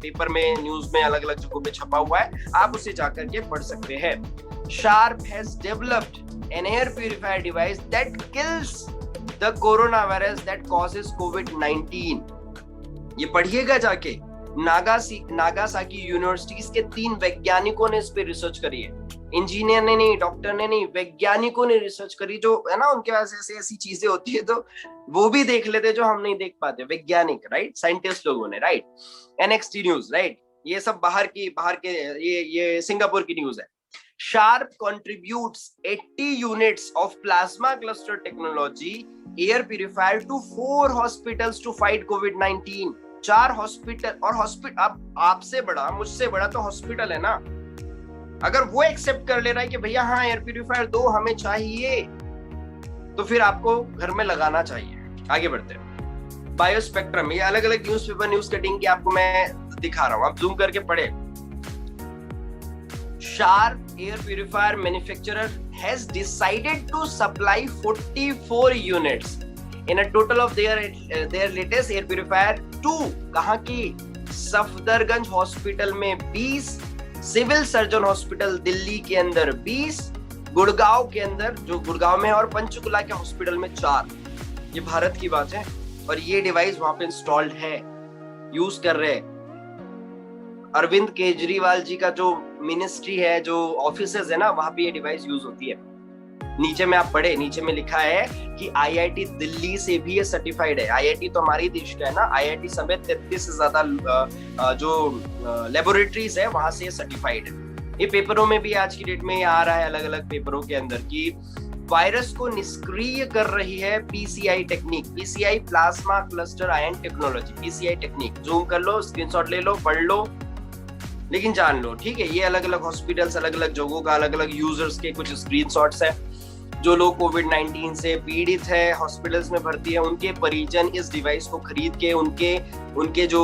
पेपर में, न्यूज में, अलग अलग जगहों पे छपा हुआ है, आप उसे जाकर के पढ़ सकते हैं। Sharp has developed an air purifier device that kills the coronavirus that causes COVID-19। ये पढ़िएगा जाके। नागासाकी यूनिवर्सिटीज के 3 वैज्ञानिकों ने इस पे रिसर्च करी है। इंजीनियर ने नहीं, डॉक्टर ने नहीं, वैज्ञानिकों ने रिसर्च करी, जो है ना उनके पास ऐसी चीजें होती है तो वो भी देख लेते जो हम नहीं देख पाते। वैज्ञानिक, राइट, साइंटिस्ट लोगों ने, राइट। NXT न्यूज, राइट, ये सब बाहर के ये सिंगापुर की न्यूज है। Sharp contributes 80 units of plasma cluster technology air purifier to 4 hospitals to fight COVID-19। 4 hospital, और हॉस्पिटल अब आपसे बड़ा, मुझसे बड़ा तो हॉस्पिटल है ना। अगर वो एक्सेप्ट कर ले रहा है कि भैया हाँ एयर प्यूरिफायर दो, हमें चाहिए, तो फिर आपको घर में लगाना चाहिए। आगे बढ़ते हैं। बायोस्पेक्ट्रम, ये अलग अलग न्यूज़पेपर न्यूज कटिंग की आपको मैं दिखा रहा हूँ, आप जूम करके पढ़े। Sharp air purifier manufacturer has decided to supply 44 units in a total of their latest air purifier to कहाँ की सफदरगंज हॉस्पिटल में 20, सिविल सर्जन हॉस्पिटल दिल्ली के अंदर 20, गुड़गांव के अंदर जो गुड़गांव में है और पंचकुला के हॉस्पिटल में 4। ये भारत की बात है और ये डिवाइस वहां पे इंस्टॉल्ड है, यूज कर रहे हैं। अरविंद केजरीवाल जी का जो मिनिस्ट्री है, जो ऑफिसेज है ना, वहां पे ये डिवाइस यूज होती है। नीचे में आप पढ़े, नीचे में लिखा है कि आईआईटी दिल्ली से भी ये सर्टिफाइड है। आईआईटी तो हमारी देश का है ना, आईआईटी समेत 33 से ज्यादा जो लेबोरेटरीज है वहां से ये सर्टिफाइड है। ये पेपरों में भी आज की डेट में आ रहा है, अलग अलग पेपरों के अंदर, कि वायरस को निष्क्रिय कर रही है PCI technique, PCI plasma cluster ion technology, PCI technique. Zoom कर लो, स्क्रीनशॉट ले लो, पढ़ लो, लेकिन जान लो, ठीक है। ये अलग अलग हॉस्पिटल्स, अलग अलग जगहों का, अलग अलग यूजर्स के कुछ स्क्रीनशॉट्स है। जो लोग कोविड-19 से पीड़ित है, हॉस्पिटल्स में भर्ती है, उनके परिजन इस डिवाइस को खरीद के उनके जो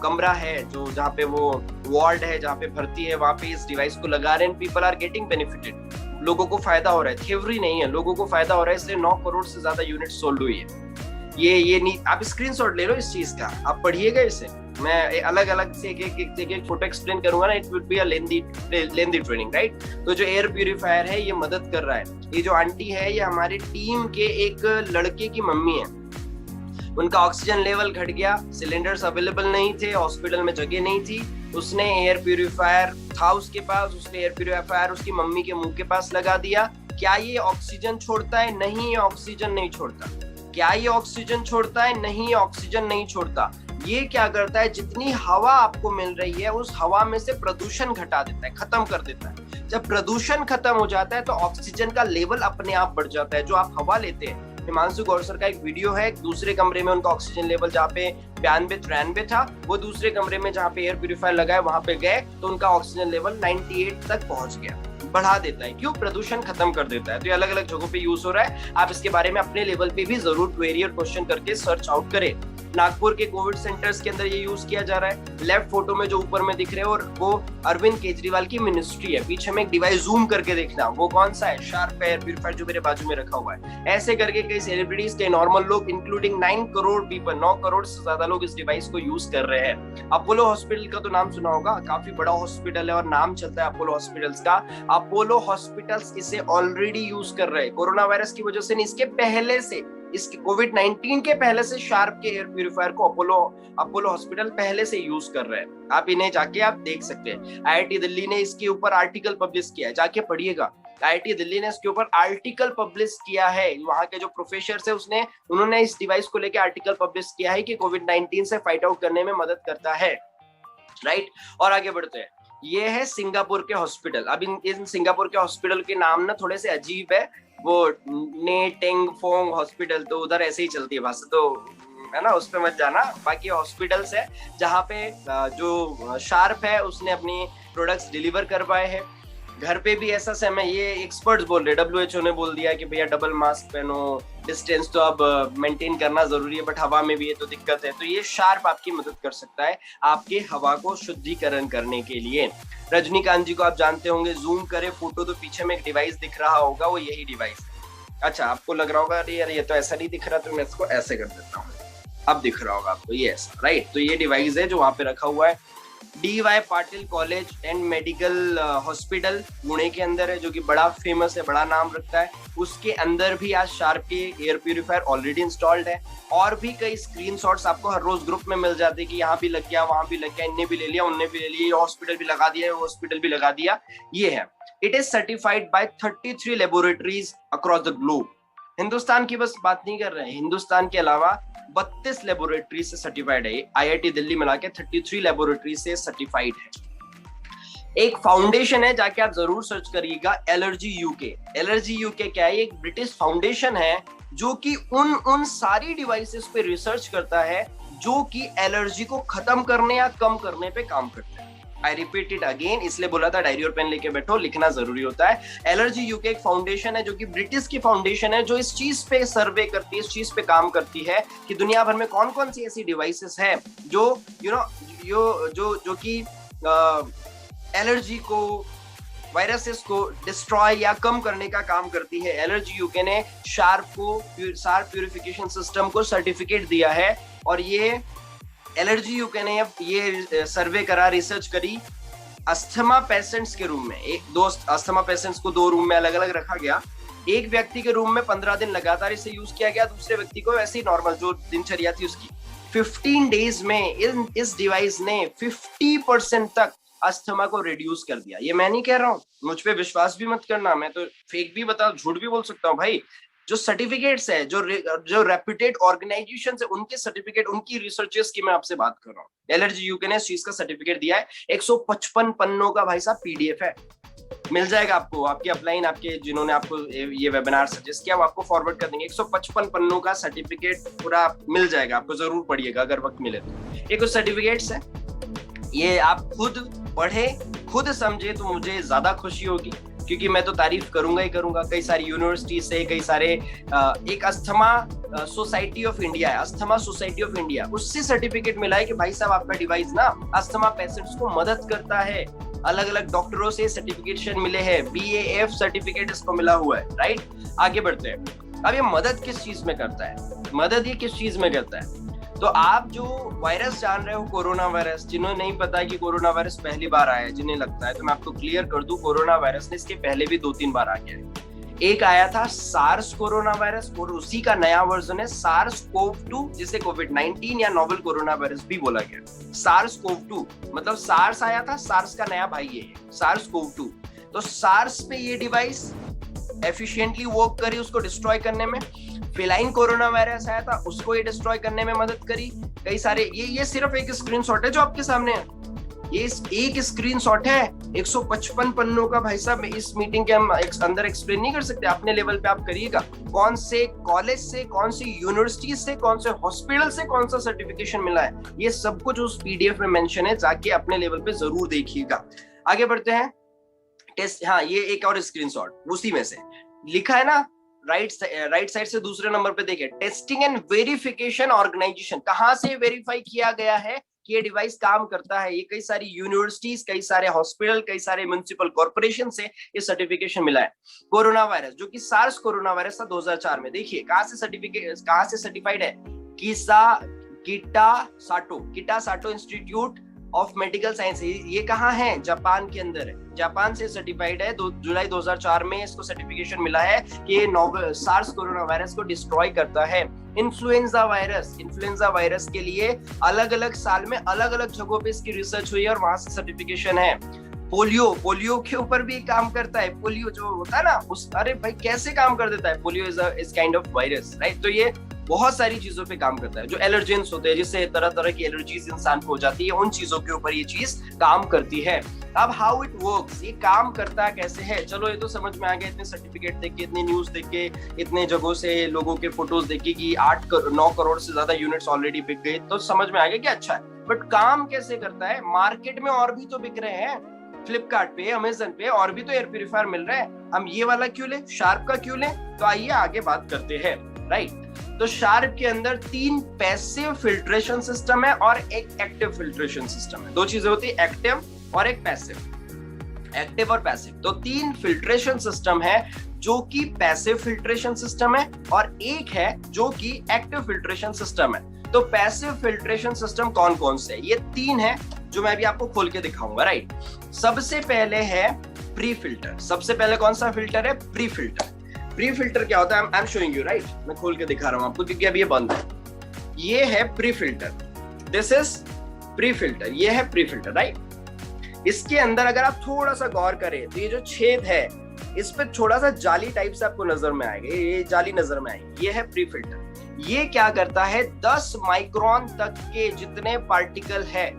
कमरा है, जो जहाँ पे वो वार्ड है, जहाँ पे भर्ती है, वहाँ पे इस डिवाइस को लगा रहे हैं। पीपल आर गेटिंग बेनिफिटेड, लोगों को फायदा हो रहा है, थ्योरी नहीं है, लोगों को फायदा हो रहा है। इसलिए 9 करोड़ से ज्यादा यूनिट सोल्ड हुई है। ये नहीं, आप स्क्रीनशॉट ले लो इस चीज का, आप पढ़िएगा इसे। मैं अलग अलग से एक फोटो एक्सप्लेन करूंगा ना, it would be a lengthy training, right. तो जो एयर प्यूरिफायर है ये मदद कर रहा है। ये जो आंटी है ये हमारी टीम के एक लड़के की मम्मी है। उनका ऑक्सीजन लेवल घट गया, सिलेंडर्स अवेलेबल नहीं थे, हॉस्पिटल में जगह नहीं थी। उसने एयर प्यूरिफायर था उसके पास, उसने एयर प्यूरिफायर उसकी मम्मी के मुंह के पास लगा दिया। क्या ये ऑक्सीजन छोड़ता है? नहीं, ये ऑक्सीजन नहीं छोड़ता। क्या ये ऑक्सीजन छोड़ता है? नहीं, ये ऑक्सीजन नहीं छोड़ता। ये क्या करता है, जितनी हवा आपको मिल रही है उस हवा में से प्रदूषण घटा देता है, खत्म कर देता है। जब प्रदूषण खत्म हो जाता है तो ऑक्सीजन का लेवल अपने आप बढ़ जाता है। जो आप हवा लेते हैं, हिमांशु गौरसर का एक वीडियो है, दूसरे कमरे में उनका ऑक्सीजन लेवल जहाँ पे 92-93 था, वो दूसरे कमरे में जहाँ पे एयर प्यूरिफायर लगा है वहां पे गए तो उनका ऑक्सीजन लेवल 98 तक पहुंच गया। बढ़ा देता है, क्यों? प्रदूषण खत्म कर देता है। तो ये अलग अलग जगहों पे यूज हो रहा है। आप इसके बारे में अपने लेवल पे भी जरूर क्वेरी और क्वेश्चन करके सर्च आउट करें। नागपुर के कोविड सेंटर्स के अंदर ये यूज किया जा रहा है। लेफ्ट फोटो में जो ऊपर में दिख रहे हैं और वो अरविंद केजरीवाल की मिनिस्ट्री है। पीछे में एक डिवाइस जूम करके देखना, वो कौन सा है? शार्प एयर प्यूरिफायर, जो मेरे बाजू में रखा हुआ है। ऐसे करके कई सेलिब्रिटीज, कई नॉर्मल लोग, इंक्लूडिंग 9 करोड़ पीपल, 9 करोड़ से ज्यादा लोग इस डिवाइस को यूज कर रहे हैं। अपोलो हॉस्पिटल का तो नाम सुना होगा, काफी बड़ा हॉस्पिटल है और नाम चलता है अपोलो हॉस्पिटल्स का। अपोलो हॉस्पिटल्स इसे ऑलरेडी यूज कर रहे हैं। कोरोना वायरस की वजह से नहीं, इसके पहले से, इसके कोविड-19 के पहले से शार्प के एयर प्यूरिफायर को अपोलो हॉस्पिटल पहले से यूज कर रहे हैं। आप इन्हें जाके आप देख सकते हैं। आईआईटी दिल्ली ने इसके ऊपर आर्टिकल पब्लिश किया है, जाके पढ़िएगा। आईआईटी दिल्ली ने इसके ऊपर आर्टिकल पब्लिश किया है। वहां के जो प्रोफेसर है उन्होंने इस डिवाइस को लेकर आर्टिकल पब्लिश किया है कि कोविड-19 से फाइट आउट करने में मदद करता है, राइट। और आगे बढ़ते हैं। ये है सिंगापुर के हॉस्पिटल। अब इन सिंगापुर के हॉस्पिटल के नाम ना थोड़े से अजीब है। वो ने टेंग फोंग हॉस्पिटल, तो उधर ऐसे ही चलती है भाषा, तो है ना, उस पे मत जाना। बाकी हॉस्पिटल्स है जहाँ पे जो शार्प है उसने अपनी प्रोडक्ट्स डिलीवर करवाए हैं। घर पे भी ऐसा समय, ये एक्सपर्ट्स बोल रहे, WHO ने बोल दिया कि भैया डबल मास्क पहनो, डिस्टेंस तो अब मेंटेन करना जरूरी है, बट हवा में भी ये तो दिक्कत है। तो ये शार्प आपकी मदद कर सकता है आपके हवा को शुद्धिकरण करने के लिए। रजनीकांत जी को आप जानते होंगे, जूम करे फोटो तो पीछे में एक डिवाइस दिख रहा होगा, वो यही डिवाइस है। अच्छा, आपको लग रहा होगा अरे यार ये तो ऐसा नहीं दिख रहा, तो मैं इसको ऐसे कर देता हूँ, अब दिख रहा होगा आपको, ये ऐसा, राइट। तो ये डिवाइस है जो वहां पे रखा हुआ है। DY Patil college and medical hospital Pune के अंदर है, जो कि बड़ा फेमस है, बड़ा नाम रखता है। उसके अंदर भी आज शार्प के एयर प्यूरिफायर ऑलरेडी इंस्टॉल्ड है। और भी कई स्क्रीनशॉट्स आपको हर रोज ग्रुप में मिल जाते हैं कि यहाँ भी लग गया, वहां भी लग गया, इनने भी ले लिया, उनने भी ले लिया, हॉस्पिटल भी लगा दिया, हॉस्पिटल भी लगा दिया। ये है, it is certified by 33 laboratories across the globe. Hindustan की बस बात नहीं कर रहे हैं, हिंदुस्तान के अलावा 32 लेबोरेटरी से सर्टिफाइड है। आईआईटी दिल्ली मिला के 33 लेबोरेटरी से सर्टिफाइड है। एक फाउंडेशन है, जाके आप जरूर सर्च करिएगा, एलर्जी यूके। एलर्जी यूके क्या है? एक ब्रिटिश फाउंडेशन है जो कि उन सारी डिवाइसेस पे रिसर्च करता है जो कि एलर्जी को खत्म करने या कम करने पे काम करते हैं। आई रिपीट इट अगेन, इसलिए बोला था डायरी और पेन लेके बैठो, लिखना जरूरी होता है। एलर्जी यूके एक फाउंडेशन है जो कि ब्रिटिश की फाउंडेशन है, जो इस चीज पे सर्वे करती है, इस चीज पे काम करती है कि दुनिया भर में कौन कौन सी ऐसी डिवाइसेस है जो जो कि एलर्जी को वायरसेस को डिस्ट्रॉय या कम करने का काम करती है। एलर्जी यूके ने शार्प प्यूरिफिकेशन सिस्टम को सर्टिफिकेट दिया है, और ये एलर्जी यूके ने ये सर्वे करा, रिसर्च करी अस्थमा पेशेंट्स के रूम में। दो अस्थमा पेशेंट्स को 2 रूम में अलग अलग रखा गया। एक व्यक्ति के रूम में 15 दिन लगातार इसे यूज किया गया, दूसरे व्यक्ति को वैसे ही नॉर्मल जो दिनचर्या थी उसकी। 15 डेज में इस डिवाइस ने 50% तक अस्थमा को रिड्यूस कर दिया। ये मैं नहीं कह रहा हूँ, मुझ पे विश्वास भी मत करना, मैं तो फेक भी बता, झूठ भी बोल सकता हूँ भाई। जो सर्टिफिकेट्स है, जो रेप्यूटेड ऑर्गेनाइजेशन है, उनके सर्टिफिकेट, उनकी रिसर्चेस की मैं आपसे बात कर रहा हूँ। एलर्जी यूके ने इस चीज का सर्टिफिकेट दिया है। 155 पन्नों का भाई साहब पीडीएफ है, मिल जाएगा आपको, आपके अपलाइन, आपके जिन्होंने आपको ये वेबिनार सजेस्ट किया वो आपको फॉरवर्ड कर देंगे। 155 पन्नों का सर्टिफिकेट पूरा मिल जाएगा आपको, जरूर पढ़िएगा अगर वक्त मिले तो। ये कुछ सर्टिफिकेट्स है, ये आप खुद पढ़े, खुद समझे तो मुझे ज्यादा खुशी होगी, क्योंकि मैं तो तारीफ करूंगा ही करूंगा। कई सारी यूनिवर्सिटी से, कई सारे एक अस्थमा सोसाइटी ऑफ इंडिया है, अस्थमा सोसाइटी ऑफ इंडिया, उससे सर्टिफिकेट मिला है कि भाई साहब आपका डिवाइस ना अस्थमा पेशेंट्स को मदद करता है। अलग अलग डॉक्टरों से सर्टिफिकेशन मिले हैं, BAF सर्टिफिकेट इसको मिला हुआ है, राइट। आगे बढ़ते हैं। अब ये मदद किस चीज में करता है, मदद ये किस चीज में करता है? तो आप जो वायरस जान रहे हो, कोरोना वायरस, जिन्हें नहीं पता कि कोरोना वायरस पहली बार आया है, जिन्हें लगता है, तो मैं आपको क्लियर कर दूं, कोरोना वायरस ने इसके पहले भी 2-3 बार आ गया है। एक आया था सार्स कोरोना वायरस, और उसी का नया वर्जन है SARS-CoV-2, जिसे कोविड-19 या नोवेल कोरोना वायरस भी बोला गया। SARS-CoV-2 मतलब सार्स आया था, सार्स का नया भाई ये है SARS-CoV-2। तो सार्स पे ये डिवाइस एफिशिएंटली वर्क करी उसको डिस्ट्रॉय करने में। फेलाइन कोरोना वायरस आया था, उसको ये डिस्ट्रॉय करने में मदद करी। कई सारे, ये सिर्फ एक स्क्रीनशॉट है जो आपके सामने है, ये एक स्क्रीनशॉट है 155 पन्नों का। भाई साहब इस मीटिंग के हम अंदर एक्सप्लेन नहीं कर सकते, अपने लेवल पे आप करिएगा। कौन से कॉलेज से, कौन सी यूनिवर्सिटी से, कौन से हॉस्पिटल से कौन सा सर्टिफिकेशन मिला है, ये सब कुछ उस पीडीएफ में मेंशन है, जाके अपने लेवल पे जरूर देखिएगा। आगे बढ़ते हैं। टेस्ट, हाँ ये एक और स्क्रीनशॉट उसी में से लिखा है ना, राइट साइड से दूसरे नंबर पे देखिए, टेस्टिंग एंड वेरिफिकेशन ऑर्गेनाइजेशन। कहां से वेरीफाई किया गया है कि ये डिवाइस काम करता है? ये कई सारी यूनिवर्सिटीज, कई सारे हॉस्पिटल, कई सारे म्युनिसिपल कॉर्पोरेशन से ये सर्टिफिकेशन मिला है। कोरोना वायरस जो कि सार्स कोरोना वायरस था 2004 में, देखिए कहां से सर्टिफाइड है? किटासाटो इंस्टीट्यूट ऑफ मेडिकल साइंस। ये कहाँ है? जापान के अंदर है, जापान से सर्टिफाइड है। जुलाई 2004 में इसको सर्टिफिकेशन मिला है कि ये नोवेल सार्स कोरोना वायरस को डिस्ट्रॉय करता है। इन्फ्लुएंजा वायरस के लिए अलग अलग साल में अलग अलग जगहों पे इसकी रिसर्च हुई है और वहां से सर्टिफिकेशन है। पोलियो के ऊपर भी काम करता है। पोलियो जो होता है ना, अरे भाई कैसे काम कर देता है? Polio is kind of virus, right. तो ये बहुत सारी चीजों पे काम करता है। जो एलर्जेंस होते हैं, जिससे तरह तरह की एलर्जीज इंसान को हो जाती है, उन चीजों के ऊपर ये चीज काम करती है। अब हाउ इट वर्क्स, ये काम करता कैसे है? चलो ये तो समझ में आ गया, इतने सर्टिफिकेट देख के, इतनी न्यूज देख के, इतने जगहों से लोगों के फोटोज देख के कि 8-9 करोड़ से ज्यादा यूनिट्स ऑलरेडी बिक गए, तो समझ में आ गया कि अच्छा है। बट काम कैसे करता है? मार्केट में और भी तो बिक रहे हैं, फ्लिपकार्ट पे, अमेजन पे और भी तो एयर प्यूरिफायर मिल रहा है, हम ये वाला क्यों लें, शार्प का क्यों लें? तो आइए आगे बात करते हैं, राइट। तो शार्प के अंदर 3 पैसिव फिल्ट्रेशन सिस्टम है और एक एक्टिव फिल्ट्रेशन सिस्टम है। 2 चीजें होती है, एक्टिव और एक पैसिव, एक्टिव और पैसिव। तो 3 फिल्ट्रेशन सिस्टम है जो कि पैसिव फिल्ट्रेशन सिस्टम है, और एक है जो कि एक्टिव फिल्ट्रेशन सिस्टम है। तो पैसिव फिल्ट्रेशन सिस्टम कौन कौन से है? ये 3 है जो मैं भी आपको खोल के दिखाऊंगा, राइट। सबसे पहले है प्री फिल्टर। सबसे पहले कौन सा फिल्टर है? Pre filter. प्री फिल्टर क्या होता है? I am showing you, right. मैं खोल के दिखा रहा हूं आपको क्योंकि अभी ये बंद है। ये है pre filter, this is pre filter, ये है प्री फिल्टर, राइट। इसके अंदर अगर आप थोड़ा सा गौर करें तो ये जो छेद है, इस पे थोड़ा सा जाली टाइप से आपको नजर में आएगा, ये जाली नजर में आएगी। ये है प्री फिल्टर। ये क्या करता है? 10 माइक्रोन तक के जितने पार्टिकल है,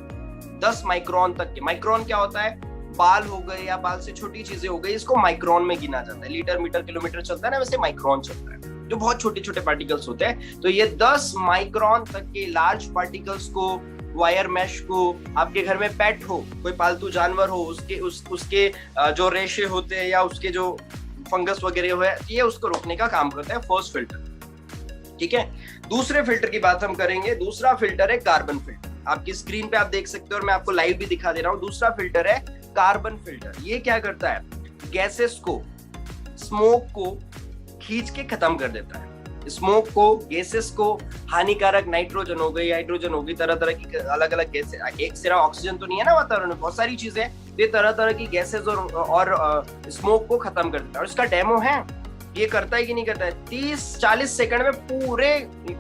10 माइक्रोन तक के, माइक्रोन क्या होता है? बाल हो गए या बाल से छोटी चीजें हो गई, इसको माइक्रोन में गिना जाता है। लीटर, मीटर, किलोमीटर चलता है ना, वैसे माइक्रोन चलता है, जो बहुत छोटे छोटे पार्टिकल्स होते हैं। तो ये 10 माइक्रोन तक के लार्ज पार्टिकल्स को, वायर मैश को, आपके घर में पेट हो, कोई पालतू जानवर हो, उसके जो रेशे होते हैं या उसके जो फंगस वगैरह हो, ये उसको रोकने का काम करता है फर्स्ट फिल्टर, ठीक है। दूसरे फिल्टर की बात हम करेंगे। दूसरा फिल्टर है कार्बन फिल्टर। आपकी स्क्रीन पे आप देख सकते हो और मैं आपको लाइव भी दिखा दे रहा हूँ। दूसरा फिल्टर है कार्बन फिल्टर। ये क्या करता है? गैसेस को, स्मोक को खींच के खत्म कर देता है। स्मोक को, गैसेस को, हानिकारक नाइट्रोजन हो गई, हाइड्रोजन हो गई, तरह तरह की अलग अलग गैसेस, एक सिर्फ ऑक्सीजन तो नहीं है ना वातावरण में, बहुत सारी चीजें, ये तरह तरह की गैसेस और स्मोक को खत्म कर देता है। और इसका डेमो है, ये करता है कि नहीं करता है, 30-40 सेकंड में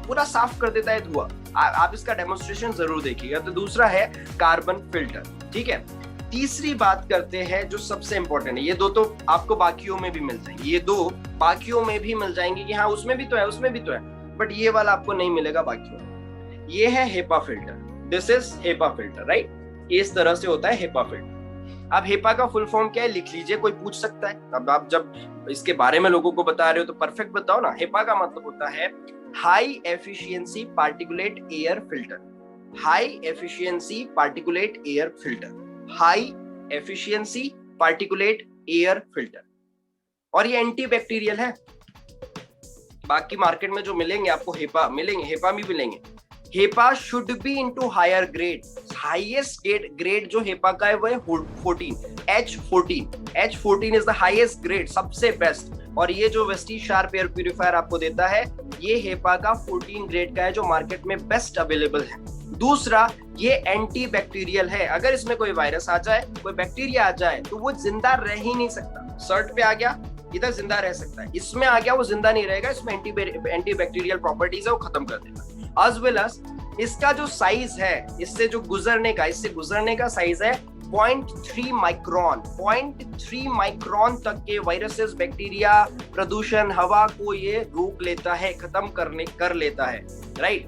पूरा साफ कर देता है धुआं। आप इसका डेमोन्स्ट्रेशन जरूर देखिएगा। तो दूसरा है कार्बन फिल्टर, ठीक है। तीसरी बात करते हैं जो सबसे इंपॉर्टेंट है, ये दो तो आपको बाकियों में भी मिल जाएंगे, ये दो बाकियों में भी मिल जाएंगे कि हाँ उसमें भी तो है, उसमें भी तो है, बट ये वाला आपको नहीं मिलेगा बाकियों में। ये है HEPA filter, this is HEPA filter, right. इस तरह से होता है हेपा फिल्टर। अब हेपा का फुल फॉर्म क्या है लिख लीजिए, कोई पूछ सकता है। अब आप जब इसके बारे में लोगों को बता रहे हो तो परफेक्ट बताओ ना। हेपा का मतलब होता है high efficiency particulate air filter. High efficiency particulate air filter, high efficiency particulate air filter. और ये एंटी बैक्टीरियल है। बाकी मार्केट में जो मिलेंगे आपको हेपा मिलेंगे, हेपा भी मिलेंगे। HEPA should be into higher grade, highest grade जो हेपा का है वो है 14, H14 is the highest grade, सबसे बेस्ट। और ये जो वेस्टीज शार्प एयर प्यूरिफायर आपको देता है, ये हेपा का 14 ग्रेड का है जो मार्केट में बेस्ट अवेलेबल है। दूसरा, ये एंटी बैक्टीरियल है। अगर इसमें कोई वायरस आ जाए, कोई बैक्टीरिया आ जाए, तो वो जिंदा रह ही नहीं सकता। सर्ट पे आ गया, इधर जिंदा रह सकता है, इसमें आ गया वो जिंदा नहीं रहेगा, इसमें एंटी बैक्टीरियल प्रॉपर्टीज है, वो खत्म कर देगा। एज वेल एज इसका जो साइज है, इससे गुजरने का साइज है 0.3 माइक्रोन। 0.3 माइक्रोन तक के वायरसेस, बैक्टीरिया, प्रदूषण, हवा को ये रोक लेता है, खत्म कर लेता है, राइट।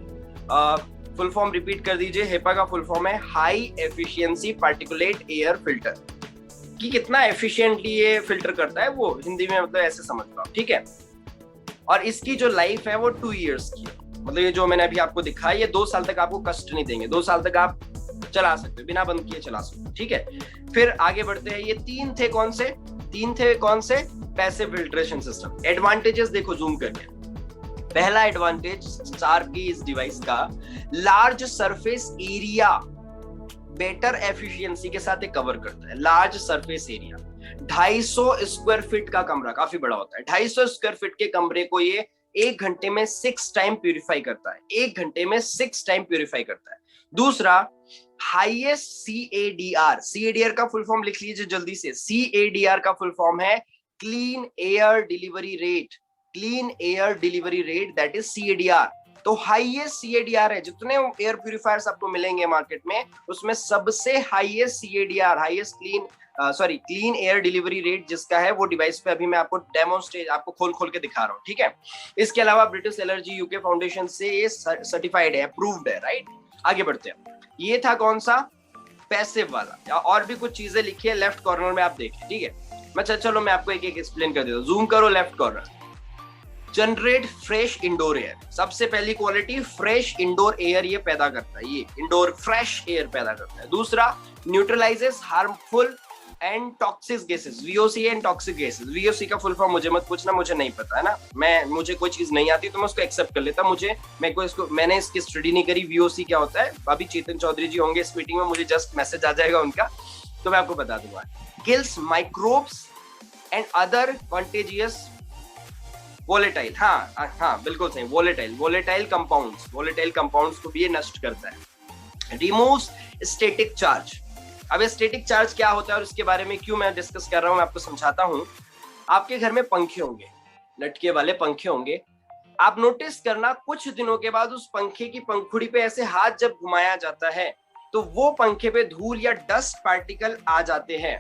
फुल फॉर्म रिपीट कर दीजिए, हेपा का फुल फॉर्म है high efficiency particulate air filter. कि कितना एफिशिएंटली ये फिल्टर करता है वो हिंदी में मतलब ऐसे समझ लो, ठीक है। और इसकी जो लाइफ है वो 2 इयर्स की, मतलब ये जो मैंने अभी आपको दिखाया, ये 2 साल तक आपको कष्ट नहीं देंगे, 2 साल तक आप चला सकते हो, बिना बंद किए चला सकते हो, ठीक है। फिर आगे बढ़ते हैं। ये 3 थे कौन से पैसिव फिल्ट्रेशन सिस्टम। एडवांटेजेस देखो जूम करके। पहला एडवांटेज स्टार की इस डिवाइस का, large surface area better efficiency के साथ कवर करता है। Large surface area, 250 square feet का कमरा काफी बड़ा होता है। 250 स्क्वायर फीट के कमरे को ये 1 घंटे में 6 टाइम प्यूरिफाई करता है, 1 घंटे में 6 टाइम प्यूरिफाई करता है। दूसरा, हाईएस्ट CADR का फुल फॉर्म लिख लीजिए जल्दी से। CADR का फुल फॉर्म है clean air delivery rate, clean air delivery rate, that is CADR। तो हाईएस्ट CADR है, जितने एयर प्यूरिफायर्स आपको मिलेंगे मार्केट में, उसमें सबसे highest CADR, highest clean air delivery rate जिसका है, वो डिवाइस पे अभी मैं आपको डेमोन्स्ट्रेट, आपको खोल के दिखा रहा हूँ, ठीक है। इसके अलावा ब्रिटिश एलर्जी यूके फाउंडेशन से ये सर्टिफाइड है, अप्रूव्ड है, राइट। आगे बढ़ते हैं। ये था कौन सा, पैसिव वाला। और भी कुछ चीजें लिखी है लेफ्ट कॉर्नर में, आप देखें, ठीक है। चलो मैं आपको एक एक्सप्लेन कर देता हूँ। जूम करो left corner. Generate fresh indoor air, सबसे पहली क्वालिटी फ्रेश इंडोर एयर ये पैदा करता है, ये इंडोर फ्रेश एयर पैदा करता है। दूसरा, neutralises harmful and toxic gases, VOC and toxic gases. VOC का फुल फॉर्म मुझे मत पूछना, मुझे नहीं पता है ना, मुझे कोई चीज नहीं आती तो मैं उसको एक्सेप्ट कर लेता, मैंने इसकी स्टडी नहीं करी VOC क्या होता है। अभी चेतन चौधरी जी होंगे इस मीटिंग में, मुझे जस्ट मैसेज आ जाएगा उनका, तो मैं आपको बता दूंगा। Kills microbes and other contagious volatile, हाँ बिल्कुल सही, वोलेटाइल कंपाउंड्स को भी ये नष्ट करता है। Removes static charge. अब ये स्टैटिक चार्ज क्या होता है और इसके बारे में क्यों मैं डिस्कस कर रहा हूं, मैं आपको समझाता हूं। आपके घर में पंखे होंगे, लटके वाले पंखे होंगे। आप नोटिस करना, कुछ दिनों के बाद उस पंखे की पंखुड़ी पे ऐसे हाथ जब घुमाया जाता है तो वो पंखे पे धूल या डस्ट पार्टिकल आ जाते हैं।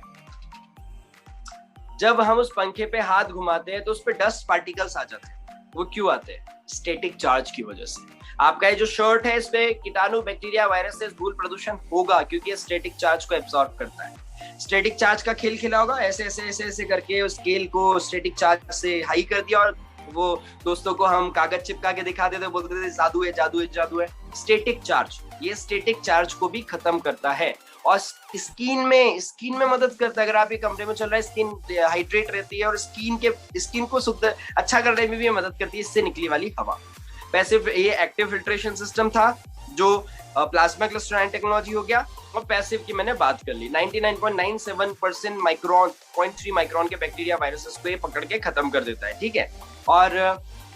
जब हम उस पंखे पे हाथ घुमाते हैं तो उस पे डस्ट पार्टिकल्स आ जाते हैं। वो क्यों आते हैं, स्टैटिक चार्ज की वजह से। आपका ये जो शर्ट है, इस पे कीटाणु, बैक्टीरिया, वायरसेस, धूल प्रदूषण होगा क्योंकि ये स्टैटिक चार्ज को एब्सॉर्ब करता है। स्टैटिक चार्ज का खेल खेला होगा, ऐसे करके उस स्केल को स्टैटिक चार्ज से हाई कर दिया और वो दोस्तों को हम कागज चिपका के दिखाते थे, बोलते थे जादू है। स्टैटिक चार्ज, ये स्टैटिक चार्ज को भी खत्म करता है और स्किन में मदद करता है। अगर आप ये कमरे में चल रहा है, स्किन हाइड्रेट रहती है और स्किन को शुद्ध अच्छा करने में भी मदद करती है इससे निकली वाली हवा। पैसिव ये एक्टिव फिल्ट्रेशन सिस्टम था जो प्लाज्मा क्लस्टर आयन टेक्नोलॉजी हो गया, और पैसिव की मैंने बात कर ली। 99.97% माइक्रोन 0.3 माइक्रोन के बैक्टीरिया वायरसेस को ये पकड़ के खत्म कर देता है, ठीक है। और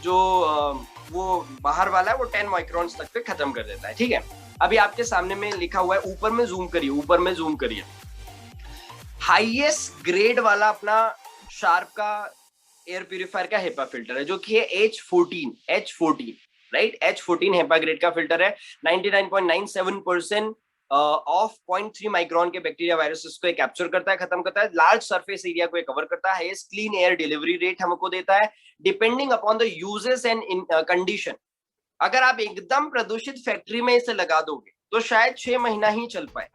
जो वो बाहर वाला है वो 10 माइक्रोन तक पे खत्म कर देता है, ठीक है। अभी आपके सामने में लिखा हुआ है, ऊपर में जूम करिए, ऊपर में जूम करिए, हाईएस्ट ग्रेड वाला अपना शार्प का एयर प्यूरिफायर का हेपा फिल्टर है, जो कि है H14 right. H14 HEPA grade का फिल्टर है। 99.97% ऑफ 0.3 माइक्रोन के बैक्टीरिया वायरसेस को कैप्चर करता है, खत्म करता है, लार्ज सरफेस एरिया को कवर करता है, क्लीन एयर डिलीवरी रेट हमको देता है depending upon the uses and condition. अगर आप एकदम प्रदूषित फैक्ट्री में इसे लगा दोगे तो शायद 6 महीना ही चल पाए।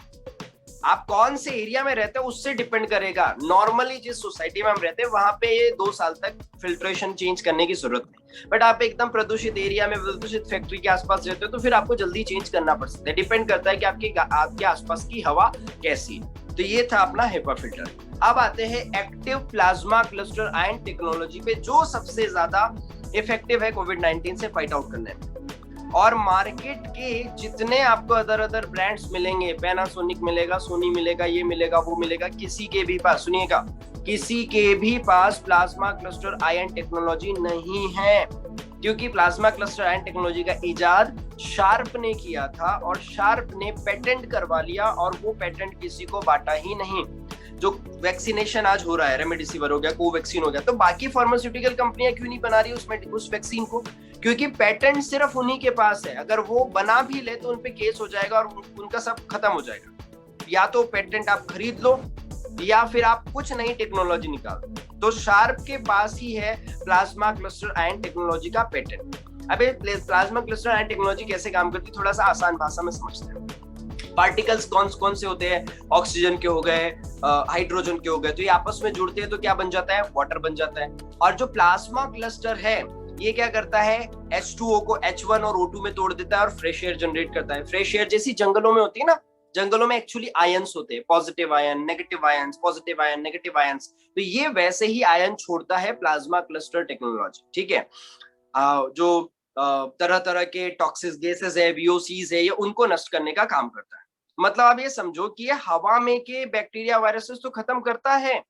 आप कौन से एरिया में रहते हो उससे डिपेंड करेगा। नॉर्मली जिस सोसाइटी में हम रहते हैं वहां पे ये 2 साल तक फिल्ट्रेशन चेंज करने की जरूरत नहीं, बट आप एकदम प्रदूषित एरिया में प्रदूषित फैक्ट्री के आसपास रहते हो तो फिर आपको जल्दी चेंज करना पड़ सकता है। डिपेंड करता है कि आपके आसपास की हवा कैसी है। तो ये था अपना हेपा फिल्टर। अब आते हैं active plasma cluster ion technology पे, जो सबसे ज्यादा इफेक्टिव है कोविड-19 से फाइट आउट करने में। और मार्केट के जितने आपको अदर ब्रांड्स मिलेंगे, पैनासोनिक मिलेगा, सोनी मिलेगा, ये मिलेगा, वो मिलेगा, किसी के भी पास, सुनिएगा, किसी के भी पास प्लाज्मा क्लस्टर आयन टेक्नोलॉजी नहीं है, क्योंकि प्लाज्मा क्लस्टर आयन टेक्नोलॉजी का इजाद शार्प ने किया था और शार्प ने पेटेंट करवा लिया, और वो पेटेंट किसी को बांटा ही नहीं। जो वैक्सीनेशन आज हो रहा है, रेमडेसिविर हो गया, कोवैक्सीन हो गया, तो बाकी फार्मास्यूटिकल कंपनियां क्यों नहीं बना रही उस वैक्सीन को? क्योंकि पेटेंट सिर्फ उन्हीं के पास है। अगर वो बना भी ले तो उनपे केस हो जाएगा और उनका सब खत्म हो जाएगा। या तो पेटेंट आप खरीद लो या फिर आप कुछ नई टेक्नोलॉजी निकालो। तो शार्प के पास ही है प्लाज्मा क्लस्टर आयन टेक्नोलॉजी का पेटेंट। अब प्लाज्मा क्लस्टर आयन टेक्नोलॉजी कैसे काम करती है, थोड़ा सा आसान भाषा में समझते हैं। पार्टिकल्स कौन से होते हैं? ऑक्सीजन के हो गए, हाइड्रोजन के हो गए, तो ये आपस में जुड़ते हैं तो क्या बन जाता है? वाटर बन जाता है। और जो प्लाज्मा क्लस्टर है ये क्या करता है? H2O को H1 और O2 में तोड़ देता है और फ्रेश एयर जनरेट करता है। फ्रेश एयर जैसी जंगलों में होती है ना, जंगलों में एक्चुअली आयंस होते हैं, positive ion, negative ions, positive ion, negative ions, तो ये वैसे ही आयन छोड़ता है प्लाज्मा क्लस्टर टेक्नोलॉजी, ठीक है। जो तरह तरह के टॉक्सिक गैसेस है, VOCs है, ये उनको नष्ट करने का काम करता है। मतलब आप ये समझो कि ये हवा में के बैक्टीरिया वायरसेस तो खत्म करता है,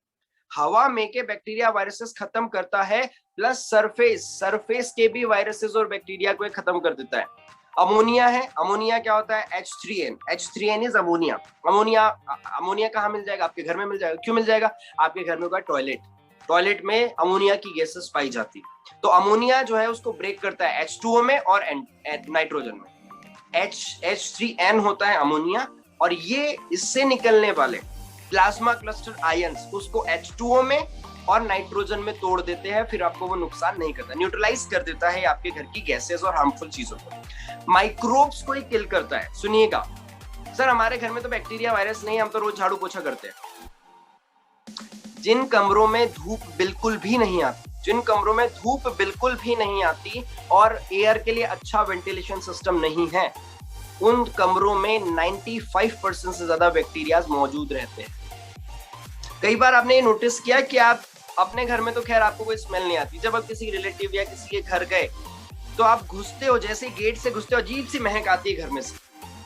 हवा में के बैक्टीरिया वायरसेस खत्म करता है, प्लस सरफेस के भी वायरसेस और बैक्टीरिया को खत्म कर देता है। अमोनिया है, अमोनिया क्या होता है? H3N is ammonia. अमोनिया कहाँ मिल जाएगा? आपके घर में मिल जाएगा। क्यों मिल जाएगा? आपके घर में होगा टॉयलेट में अमोनिया की गैसेस पाई जाती है। तो अमोनिया जो है उसको ब्रेक करता है H2O में और नाइट्रोजन में। H3N होता है अमोनिया, और ये इससे निकलने वाले प्लाज्मा क्लस्टर आयंस उसको H2O में और नाइट्रोजन में तोड़ देते हैं, फिर आपको वो नुकसान नहीं करता, न्यूट्रलाइज कर देता है आपके घर की गैसेस और हार्मफुल चीजों को। माइक्रोब्स को ही किल करता है। सुनिएगा सर, हमारे घर में तो बैक्टीरिया वायरस नहीं, हम तो रोज झाड़ू पोछा करते हैं। जिन कमरों में धूप बिल्कुल भी नहीं आती, और एयर के लिए अच्छा वेंटिलेशन सिस्टम नहीं है, उन कमरों में 95% से ज्यादा बैक्टीरिया मौजूद रहते हैं। कई बार आपने ये नोटिस किया कि आप अपने घर में तो खैर आपको कोई स्मेल नहीं आती, जब आप किसी रिलेटिव या किसी के घर गए तो आप घुसते हो, जैसे गेट से घुसते हो अजीब सी महक आती है घर में से,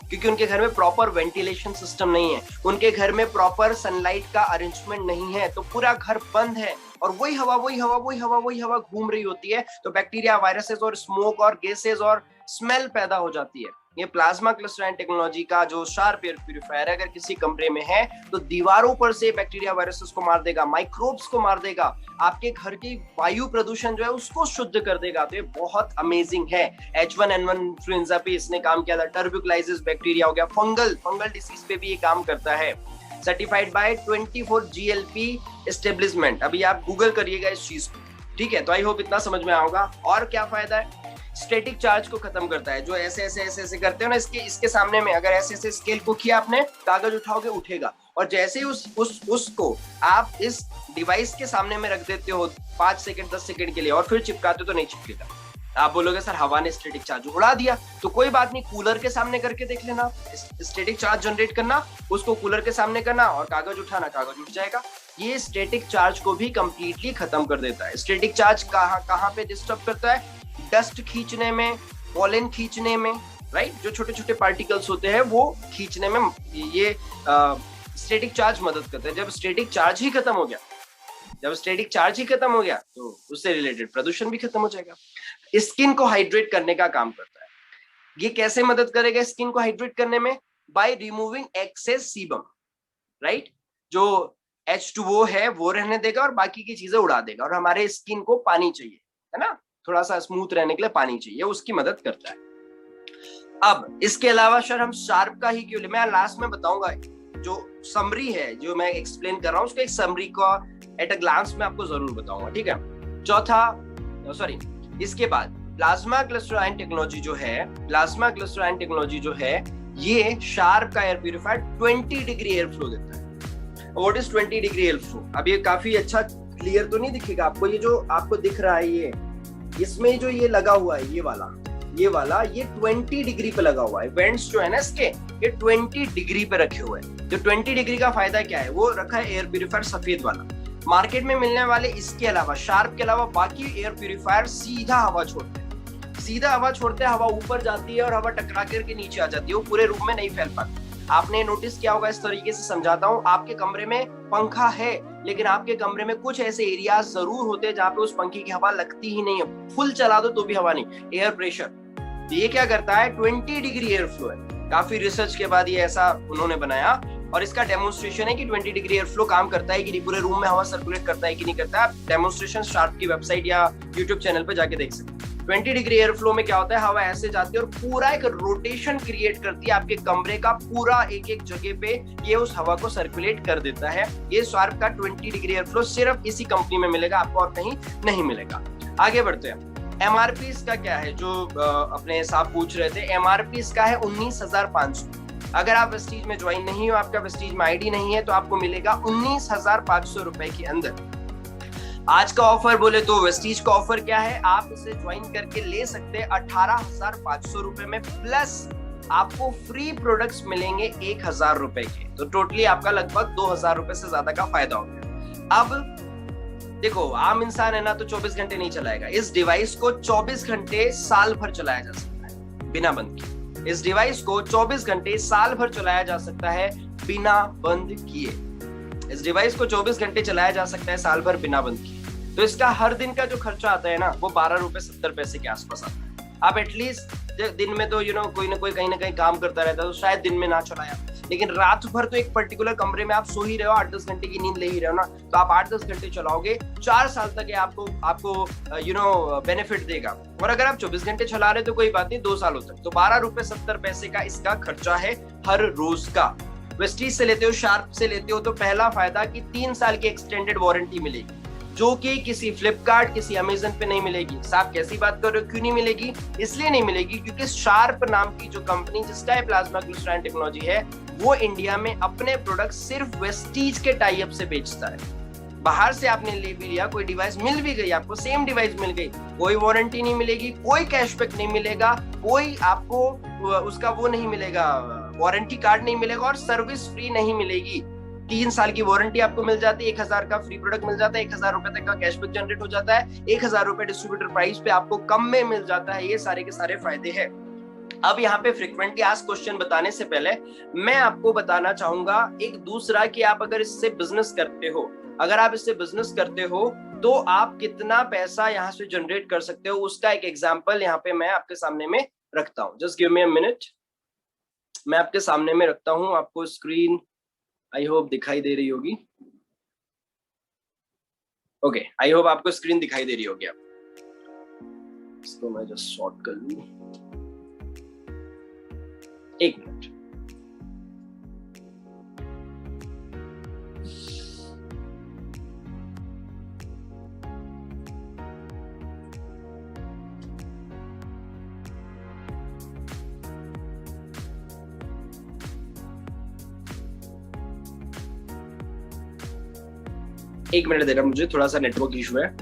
क्योंकि उनके घर में प्रॉपर वेंटिलेशन सिस्टम नहीं है, उनके घर में प्रॉपर सनलाइट का अरेंजमेंट नहीं है, तो पूरा घर बंद है और वही हवा घूम रही होती है, तो बैक्टीरिया, वायरसेस और स्मोक और गैसेस और स्मेल पैदा हो जाती है। ये प्लाज्मा क्लस्टर आयन टेक्नोलॉजी का जो शार्प एयर प्यूरिफायर अगर किसी कमरे में है तो दीवारों पर से बैक्टीरिया वायरसेस को मार देगा, माइक्रोब्स को मार देगा, आपके घर की वायु प्रदूषण जो है उसको शुद्ध कर देगा। तो ये बहुत अमेजिंग है। H1N1 इन्फ्लुएंजा पे इसने काम किया था, टर्बुकुलाइसिस बैक्टीरिया हो गया, फंगल डिसीज पे भी ये काम करता है। Certified by 24 GLP establishment. अभी आप गूगल करिएगा इस चीज को, ठीक है। तो आई होप इतना समझ में आएगा। और क्या फायदा है? स्टैटिक चार्ज को खत्म करता है। जो ऐसे करते हो ना, इसके सामने में अगर ऐसे स्केल को किया आपने, कागज उठाओगे उठेगा, और जैसे ही उसको आप इस डिवाइस के सामने में रख देते हो 5 सेकंड 10 सेकंड के लिए और फिर चिपकाते हो तो नहीं चिपकेगा। आप बोलोगे सर हवा ने स्टैटिक चार्ज उड़ा दिया, तो कोई बात नहीं, कूलर के सामने करके देख लेना। स्टैटिक चार्ज जनरेट करना, उसको कूलर के सामने करना और कागज उठाना, कागज उठ जाएगा। ये स्टैटिक चार्ज को भी कंप्लीटली खत्म कर देता है। स्टैटिक चार्ज कहाँ पे डिस्टर्ब करता है? डस्ट खींचने में, पॉलन खींचने में, राइट, जो छोटे छोटे पार्टिकल्स होते हैं वो खींचने में ये स्टैटिक चार्ज मदद करता है। जब स्टैटिक चार्ज ही खत्म हो गया, तो उससे रिलेटेड प्रदूषण भी खत्म हो जाएगा। स्किन को हाइड्रेट करने का काम करता है। ये कैसे मदद करेगा स्किन को हाइड्रेट करने में? By removing excess sebum, right. जो H2O है वो रहने देगा और बाकी की चीजें उड़ा देगा। और हमारे स्किन को पानी चाहिए, है ना, थोड़ा सा स्मूथ रहने के लिए पानी चाहिए, उसकी मदद करता है। अब इसके अलावा सर हम शार्प का ही क्यों ले, मैं लास्ट में बताऊंगा। जो समरी है जो मैं एक्सप्लेन कर रहा हूँ उसका एक समरी का एट अ ग्लांस में आपको जरूर बताऊंगा, ठीक है। इसके बाद प्लाज्मा क्लस्टराइन टेक्नोलॉजी जो है, ये शार्प का air purifier 20 degree air flow देता है। What is 20 degree air flow? अब ये काफी अच्छा क्लियर तो नहीं दिखेगा आपको, ये जो आपको दिख रहा है ये, इसमें जो ये लगा हुआ है ये वाला 20 डिग्री पे लगा हुआ है। वेंट्स जो है ना इसके, ये 20 डिग्री पे रखे हुए हैं। तो 20 डिग्री का फायदा क्या है? वो रखा है एयर प्यूरिफायर सफेद वाला। मार्केट में मिलने वाले इसके अलावा, शार्प के अलावा बाकी एयर प्यूरिफायर सीधा हवा छोड़ते हैं, हवा ऊपर जाती है और हवा टकरा करके नीचे आ जाती है, वो पूरे रूम में नहीं फैल पाती। आपने नोटिस किया होगा, इस तरीके से समझाता हूँ। आपके कमरे में पंखा है, लेकिन आपके कमरे में कुछ ऐसे एरियाज जरूर होते हैं जहाँ पे उस पंखे की हवा लगती ही नहीं है। फुल चला दो तो भी हवा नहीं, एयर प्रेशर। ये क्या करता है? 20 डिग्री एयर फ्लो है। काफी रिसर्च के बाद ये ऐसा उन्होंने बनाया और इसका डेमोन्स्ट्रेशन है कि 20 डिग्री एयर फ्लो काम करता है कि नहीं, पूरे रूम में हवा सर्कुलेट करता है कि नहीं करता है। आप डेमोन्स्ट्रेशन शार्प की वेबसाइट या यूट्यूब चैनल पे जाके देख सकते हैं। 20 डिग्री एयर फ्लो में क्या होता है? हवा ऐसे जाती है और पूरा एक रोटेशन क्रिएट करती है आपके कमरे का, पूरा एक जगह पे ये उस हवा को सर्कुलेट कर देता है। ये शार्प का 20 डिग्री एयर फ्लो सिर्फ इसी कंपनी में मिलेगा, आपको और कहीं नहीं मिलेगा। आगे बढ़ते हैं। MRP इसका क्या है? जो अपने साहब पूछ रहे थे, MRP इसका है 19,500। अगर आप वेस्टीज में ज्वाइन नहीं हो, आपका वेस्टीज में आईडी नहीं है, तो आपको मिलेगा 19,500 रुपए के अंदर। आज का ऑफर बोले तो वेस्टीज का ऑफर क्या है? आप इसे ज्वाइन करके ले सकते हैं 18,500 रुपए में, प्लस आपको फ्री प्रोडक्ट्स मिलेंगे 1,000 रुपए के। तो टोटली आपका लगभग 2,000 रुपए से ज्यादा का फायदा हो गया। अब देखो, आम इंसान है ना, तो 24 घंटे नहीं चलाएगा। इस डिवाइस को 24 घंटे साल भर चलाया जा सकता है बिना बंद किए। इस डिवाइस को 24 घंटे साल भर चलाया जा सकता है बिना बंद किए। इस डिवाइस को 24 घंटे चलाया जा सकता है साल भर बिना बंद किए। तो इसका हर दिन का जो खर्चा आता है ना, वो 12 रुपए 70 पैसे के आसपास आता है। आप एटलीस्ट दिन में तो कोई ना कोई कहीं ना कहीं काम करता रहता है, तो शायद दिन में ना चलाया, लेकिन रात भर तो एक पर्टिकुलर कमरे में आप सो ही रहे हो, 8-10 घंटे की नींद ले ही रहे हो ना, तो आप 8-10 घंटे चलाओगे, 4 साल तक आपको बेनिफिट देगा। और अगर आप 24 घंटे चला रहे हो तो कोई बात नहीं, 2 सालों तक। तो 12 रुपए 70 पैसे का इसका खर्चा है हर रोज का। वेस्टीज से लेते हो, शार्प से लेते हो, तो पहला फायदा कि 3 साल की एक्सटेंडेड वारंटी मिलेगी, जो कि किसी फ्लिपकार्ट, किसी अमेजन पे नहीं मिलेगी। साहब कैसी बात कर रहे हो? क्यों नहीं मिलेगी? इसलिए नहीं मिलेगी क्योंकि शार्प नाम की जो कंपनी जिसका है प्लाज्मा क्लिस्टराइन टेक्नोलॉजी है, वो इंडिया में अपने प्रोडक्ट सिर्फ वेस्टीज के टाई अप से बेचता है। बाहर से आपने ले भी लिया, कोई डिवाइस मिल भी गई आपको, सेम डिवाइस मिल गई, कोई वारंटी नहीं मिलेगी, कोई कैशबैक नहीं मिलेगा, कोई आपको उसका वो नहीं मिलेगा, वारंटी कार्ड नहीं मिलेगा और सर्विस फ्री नहीं मिलेगी। 3 साल की वारंटी आपको मिल जाती है, 1,000 का फ्री प्रोडक्ट मिल जाता है, 1,000 रुपए तक का कैशबैक जनरेट हो जाता है, 1,000 रुपए डिस्ट्रीब्यूटर प्राइस पे आपको कम में मिल जाता है। ये सारे के सारे फायदे हैं। अब यहाँ पे फ्रीक्वेंटली आस्क्ड क्वेश्चन बताने से पहले मैं आपको बताना चाहूंगा एक दूसरा कि आप अगर इससे बिजनेस करते हो, तो आप कितना पैसा यहाँ से जनरेट कर सकते हो, उसका एक एग्जाम्पल यहाँ पे मैं आपके सामने में रखता हूँ। Just give me a minute, मैं आपके सामने में रखता हूँ। आपको स्क्रीन आई होप दिखाई दे रही होगी। ओके, आई होप आपको स्क्रीन दिखाई दे रही होगी। आप इसको मैं जस्ट शॉर्ट कर लूं, 1 मिनट। एक मिनट देना मुझे, थोड़ा सा नेटवर्क इशू है।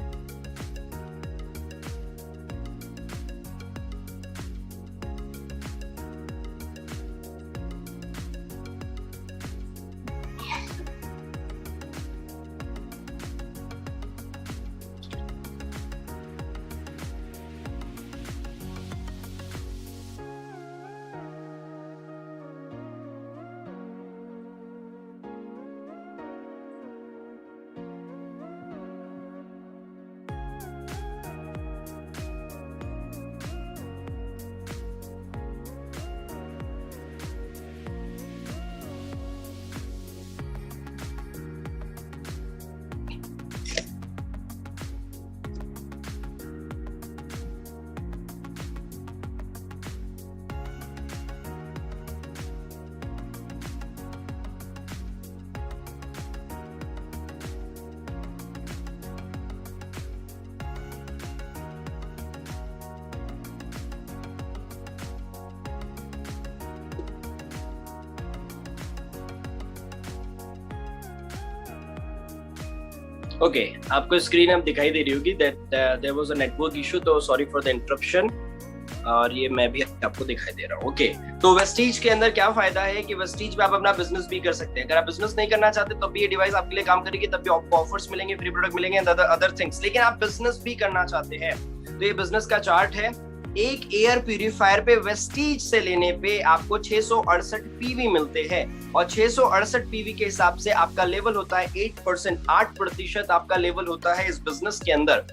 ओके, आपको स्क्रीन अब दिखाई दे रही होगी that there was a network issue, तो सॉरी फॉर द इंटरप्शन। और ये मैं भी आपको दिखाई दे रहा हूँ। ओके, तो वेस्टीज के अंदर क्या फायदा है कि वेस्टीज में आप अपना बिजनेस भी कर सकते हैं। अगर आप बिजनेस नहीं करना चाहते तब भी ये डिवाइस आपके लिए काम करेगी, तब भी आपको ऑफर्स मिलेंगे, फ्री प्रोडक्ट मिलेंगे एंड अदर थिंग्स। लेकिन आप बिजनेस भी करना चाहते हैं तो ये बिजनेस का चार्ट है। एक एयर प्यूरिफायर पे वेस्टीज से लेने पे आपको 668 पीवी मिलते हैं और 668 पीवी के हिसाब से आपका लेवल होता है 8%, 8% आपका लेवल होता है इस बिजनेस के अंदर।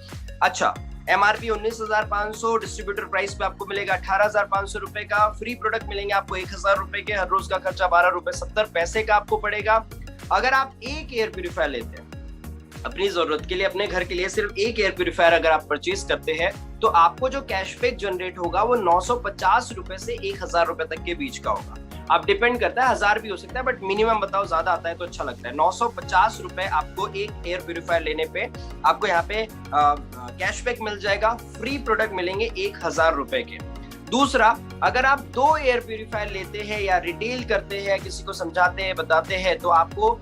अच्छा, एमआरपी 19,500, डिस्ट्रीब्यूटर प्राइस पे आपको मिलेगा 18,500 रुपए का, फ्री प्रोडक्ट मिलेंगे आपको 1,000 रुपए के, हर रोज का खर्चा 12 रुपए 70 पैसे का आपको पड़ेगा। अगर आप एक एयर प्यूरिफायर लेते हैं अपनी जरूरत के लिए, अपने घर के लिए सिर्फ एक एयर प्यूरिफायर अगर आप परचेज करते हैं तो आपको जो कैशबैक जनरेट होगा वो 950 रुपए से 1,000 रुपए तक के बीच का होगा। आप डिपेंड करता है, 1,000 भी हो सकता है, बट मिनिमम बताओ, ज्यादा आता है तो अच्छा लगता है। 950 रुपए आपको एक एयर प्यूरिफायर लेने पे आपको यहाँ पे कैशबैक मिल जाएगा, फ्री प्रोडक्ट मिलेंगे 1,000 रुपए के। दूसरा, अगर आप 2 एयर प्यूरिफायर लेते हैं या रिटेल करते हैं, किसी को समझाते हैं, बताते हैं, तो आपको